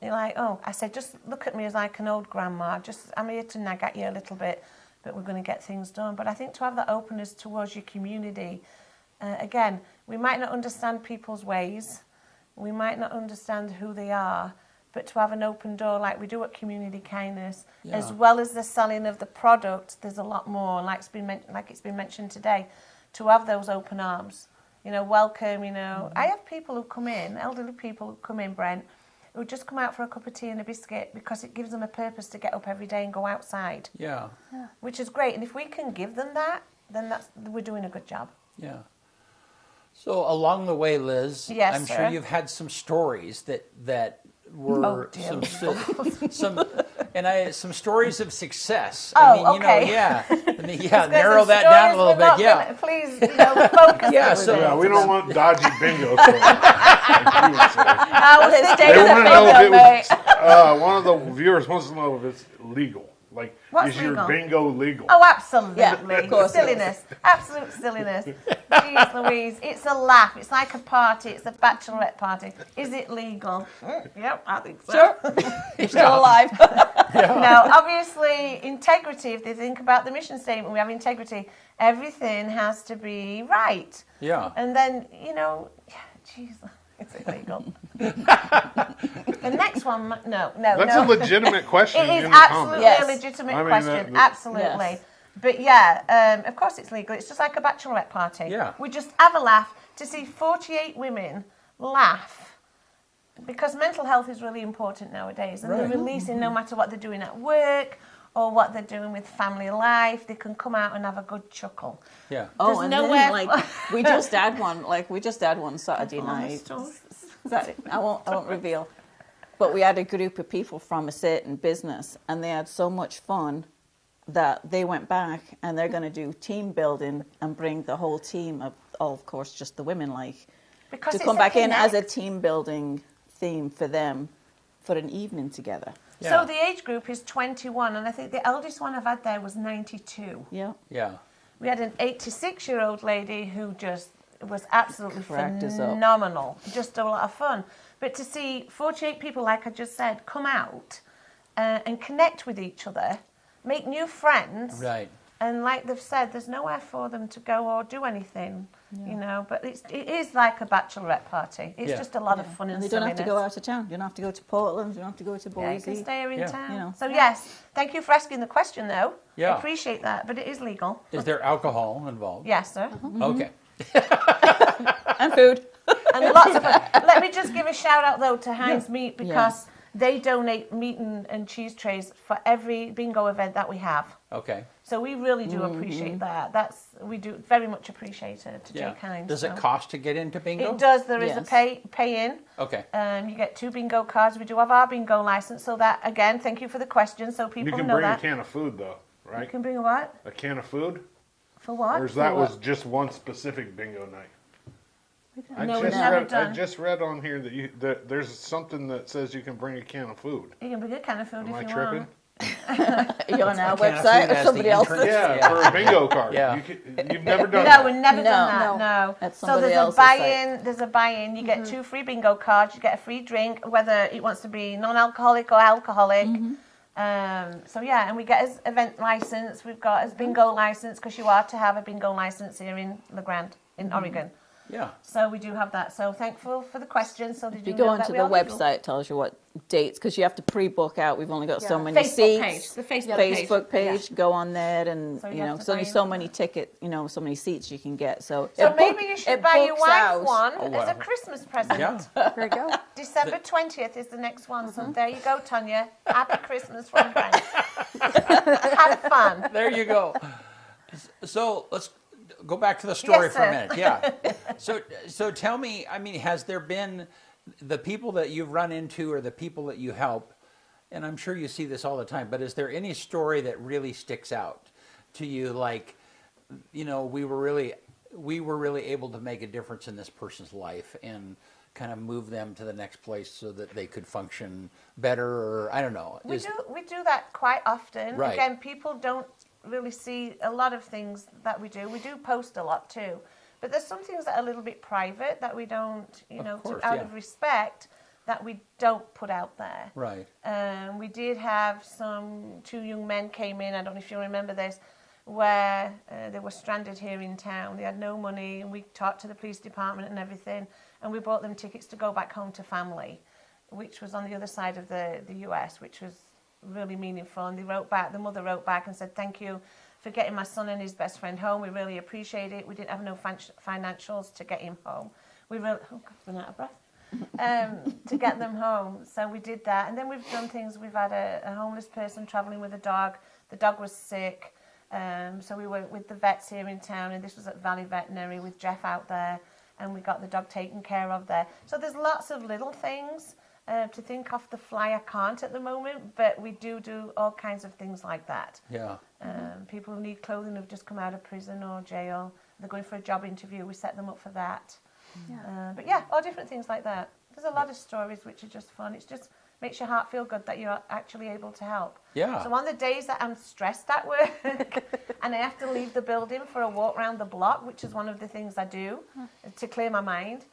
You're like, oh, I said, just look at me as like an old grandma. I'm here to nag at you a little bit, but we're going to get things done. But I think to have that openness towards your community, again, we might not understand people's ways, we might not understand who they are, but to have an open door like we do at Community Kindness, as Yeah. well as the selling of the product, there's a lot more, like it's been mentioned today, to have those open arms. welcome, I have people who come in, elderly people who come in, Brent, who just come out for a cup of tea and a biscuit because it gives them a purpose to get up every day and go outside. Yeah. Which is great. And if we can give them that, then we're doing a good job. Yeah. So along the way, Liz, Yes, I'm sir. sure you've had some stories that were dear some stories of success. Oh, okay. Narrow that down a little bit. Yeah. Please, focus. Yeah, on so- it. Yeah, we don't want dodgy bingo stories. Like you would say. I was They thinking want to of know if it bingo, was. One of the viewers wants to know if it's legal. Like, What's is your legal? bingo legal? Oh, absolutely. Yeah, of course it Silliness. Absolute silliness. Jeez Louise. It's a laugh. It's like a party. It's a bachelorette party. Is it legal? Yep, I think so. Sure. You're still alive. No, obviously, integrity, if they think about the mission statement, we have integrity. Everything has to be right. Yeah. And then, jeez, it's illegal. The next one, no. That's a legitimate question It is in the absolutely comments. Yes. a legitimate I mean, question. that- Absolutely. Yes. But yeah, of course it's legal. It's just like a bachelorette party. Yeah. We just have a laugh to see 48 women laugh because mental health is really important nowadays. And they're Right. releasing no matter what they're doing at work or what they're doing with family life. They can come out and have a good chuckle. Yeah. Oh, There's and nowhere then, we just had one Saturday night. I won't reveal. But we had a group of people from a certain business, and they had so much fun that they went back and they're going to do team building and bring the whole team of course, just the women, Because to it's come a back in as a connect. team building theme for them for an evening together. Yeah. So the age group is 21, and I think the eldest one I've had there was 92. Yeah. Yeah. We had an 86-year-old lady who just was absolutely Cracked us up. phenomenal. Just a lot of fun. But to see 48 people, like I just said, come out and connect with each other, make new friends. Right. And like they've said, there's nowhere for them to go or do anything, But it is like a bachelorette party. It's Yeah. just a lot of fun and And they don't have to go silliness. out of town. You don't have to go to Portland. You don't have to go to Yeah, you can Boise. stay here in Yeah. town. So yes, thank you for asking the question, though. Yeah. I appreciate that, but it is legal. Is there alcohol involved? Yes, sir. Okay. And food. And lots of fun. Let me just give a shout out though to Heinz Meat because they donate meat and cheese trays for every bingo event that we have. Okay. So we really do appreciate that. We do very much appreciate it to Yeah. Jake Heinz. Does it so. cost to get into bingo? It does. There is Yes. a pay in. Okay. You get 2 bingo cards. We do have our bingo license. So that again, thank you for the question. So people You can know bring that. a can of food, though, You right? can bring a what? A can of food? For what? Or is that was just one specific bingo night? No, we've never done. I just read on here that there's something that says you can bring a can of food. You can bring a can of food Am if I you tripping? want. You're on our Can of website food or as somebody the else's. entrance? Yeah, for a bingo card. Yeah. You've never done No, that. we've never done that. No. No. At So somebody there's a else's buy-in. There's a buy-in. You get 2 free bingo cards. You get a free drink, whether it wants to be non-alcoholic or alcoholic. So yeah, and we get his event license. We've got his bingo license because you are to have a bingo license here in La Grande, in Oregon. Yeah. So we do have that. So thankful for the question. So did If you you go know onto that we the are legal? website, it tells you what dates, because you have to pre-book out. We've only got so many Facebook seats. page. The Facebook page. Go on there, and So you you have know, to so buy there's in. so many so many seats you can get. So So it maybe book- you should it buy your books wife out. one Oh, as a wow. Christmas present. Yeah. There you go. December 20th is the next one. So there you go, Tanya. Happy Christmas from Brent. Have fun. There you go. So let's go back to the story Yes, for a sir. minute. Yeah. So tell me, I mean, has there been the people that you've run into or the people that you help, and I'm sure you see this all the time, but is there any story that really sticks out to you? Like, we were really able to make a difference in this person's life and kind of move them to the next place so that they could function better, or I don't know. We do that quite often. Right. Again, people don't really see a lot of things that we do. We do post a lot too. But there's some things that are a little bit private that we don't, Of course, out yeah. of respect, that we don't put out there. Right. We did have 2 young men came in, I don't know if you remember this, where they were stranded here in town. They had no money, and we talked to the police department and everything, and we bought them tickets to go back home to family, which was on the other side of the US, which was really meaningful. And they wrote back, the mother wrote back and said, thank you for getting my son and his best friend home. We really appreciate it. We didn't have no financials to get him home. We really, oh God, I've run out of breath. To get them home. So we did that. And then we've done things. We've had a homeless person travelling with a dog. The dog was sick. So we went with the vets here in town, and this was at Valley Veterinary with Jeff out there, and we got the dog taken care of there. So there's lots of little things to think off the fly. I can't at the moment, but we do all kinds of things like that. Yeah. People who need clothing who've just come out of prison or jail, they're going for a job interview, we set them up for that. Yeah. But yeah, all different things like that. There's a lot of stories which are just fun. It's just makes your heart feel good that you're actually able to help. Yeah. So on the days that I'm stressed at work and I have to leave the building for a walk around the block, which is one of the things I do to clear my mind,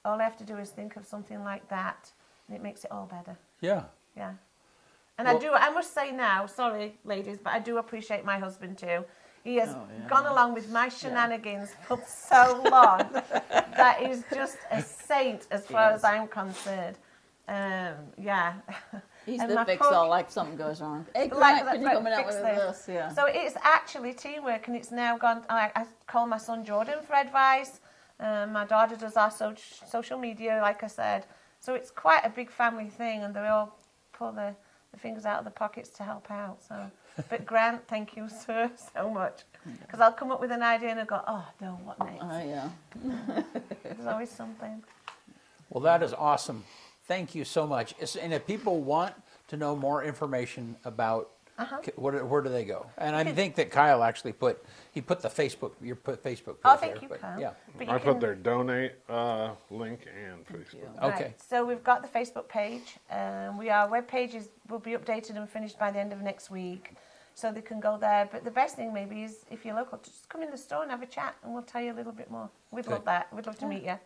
all I have to do is think of something like that, and it makes it all better. Yeah. Yeah. And Well- I must say now, sorry ladies, but I do appreciate my husband too. He has gone along with my shenanigans for so long that he's just a saint as far as I'm concerned. Yeah. He's And the my fix-all, cook- like something goes wrong. Hey, Like Grant, can you that, come out fix with this. this? Yeah. So it's actually teamwork, and it's now gone. I call my son Jordan for advice. My daughter does our social media, like I said. So it's quite a big family thing, and they all pull the fingers out of the pockets to help out. So, but Grant, thank you so much, because I'll come up with an idea and I'll go, oh no, what next? Yeah. There's always something. Well, that is awesome. Thank you so much. And if people want to know more information about where do they go? And I think that Kyle actually put the Facebook Facebook page Oh, thank there. you, But, Kyle. yeah. But you I put can- their donate link and Facebook. Okay. Right. So we've got the Facebook page. Our web pages will be updated and finished by the end of next week, so they can go there. But the best thing maybe is if you're local, just come in the store and have a chat, and we'll tell you a little bit more. We'd love that. We'd love to meet you.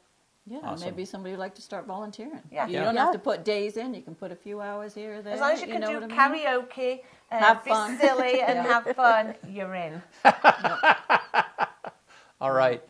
Yeah, Awesome. maybe somebody would like to start volunteering. Yeah. You Yeah. don't have to put days in. You can put a few hours here or there. As long as you can know do what I mean? karaoke, Have be fun. silly, and have fun, you're in. All right.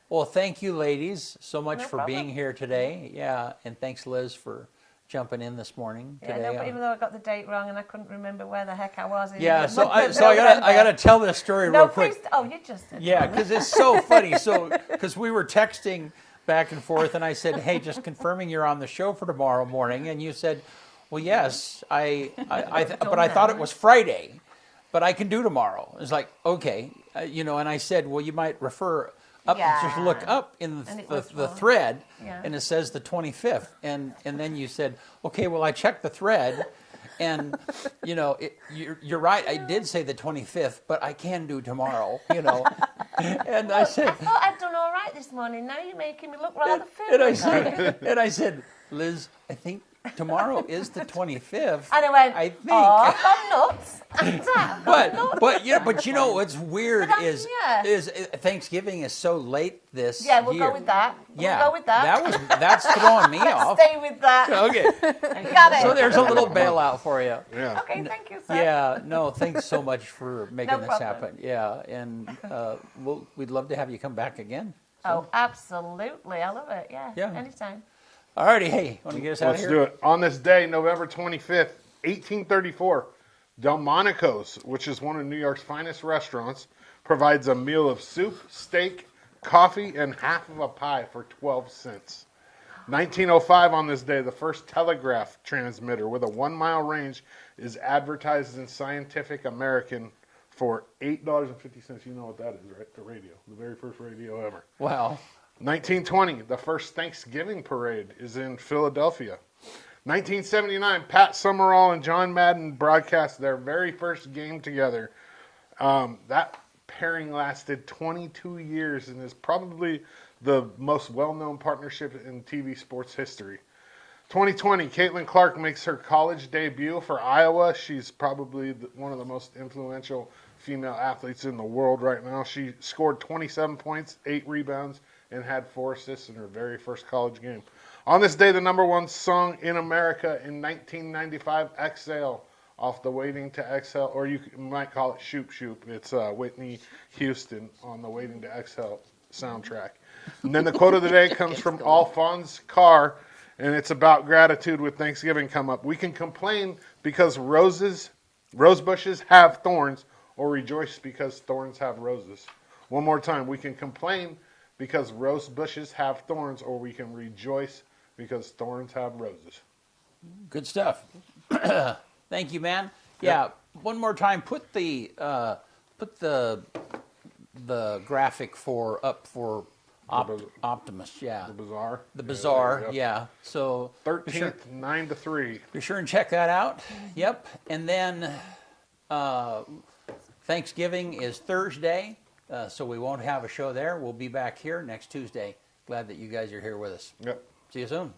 Well, thank you, ladies, so much No for problem. being here today. Yeah, and thanks, Liz, for jumping in this morning Yeah, today. no, but even though I got the date wrong and I couldn't remember where the heck I was. in Yeah, the so month of I gotta November. tell this story No, real quick. please. Oh, you just did. Yeah, because it's so funny. So, because we were texting back and forth, and I said, "Hey, just confirming you're on the show for tomorrow morning," and you said, "Well, yes, but I thought it was Friday, but I can do tomorrow." It's like, okay, and I said, "Well, you might refer up, just look Yeah. up in And it the was wrong. thread, Yeah. and it says the 25th," and then you said, "Okay, well, I checked the thread." And you're right. I did say the 25th, but I can do tomorrow. And I said, I thought I'd done all right this morning. Now you're making me look rather and I foolish. said, Liz, I think tomorrow is the 25th. And I went, I think. oh, I'm nuts. But you know what's weird But is Thanksgiving is so late this Yeah, we'll year. go with that. Yeah, We'll go with that. that's throwing me off. Stay with that. Okay, Got it. so there's a little bailout for you. Yeah. Okay, thank you, sir. Yeah, no, thanks so much for making No this problem. happen. Yeah, and we'd love to have you come back again. Oh, absolutely. I love it. Yeah. Yeah. Anytime. Alrighty, hey, want to get us out of Let's here? do it. On this day, November 25th, 1834, Delmonico's, which is one of New York's finest restaurants, provides a meal of soup, steak, coffee, and half of a pie for 12 cents. 1905, on this day, the first telegraph transmitter with a 1-mile range is advertised in Scientific American for $8.50. You know what that is, right? The radio. The very first radio ever. Wow. 1920, the first Thanksgiving parade is in Philadelphia. 1979, Pat Summerall and John Madden broadcast their very first game together. That pairing lasted 22 years and is probably the most well-known partnership in TV sports history. 2020, Caitlin Clark makes her college debut for Iowa. She's probably one of the most influential female athletes in the world right now. She scored 27 points, 8 rebounds, and had 4 assists in her very first college game. On this day, the number one song in America in 1995, Exhale, off the Waiting to Exhale, or you might call it Shoop Shoop. It's Whitney Houston on the Waiting to Exhale soundtrack. And then the quote of the day comes from Alphonse Carr, and it's about gratitude with Thanksgiving come up. We can complain because rose bushes have thorns, or rejoice because thorns have roses. One more time, we can complain because rose bushes have thorns, or we can rejoice because thorns have roses. Good stuff. Thank you, man. Yeah. One more time. Put the graphic for Optimus. Yeah. The Bazaar. The Yeah, Bazaar. there you go. Yeah. So 13th, 9 to 3. be sure and check that out. Yep. And then Thanksgiving is Thursday, so we won't have a show there. We'll be back here next Tuesday. Glad that you guys are here with us. Yep. See you soon.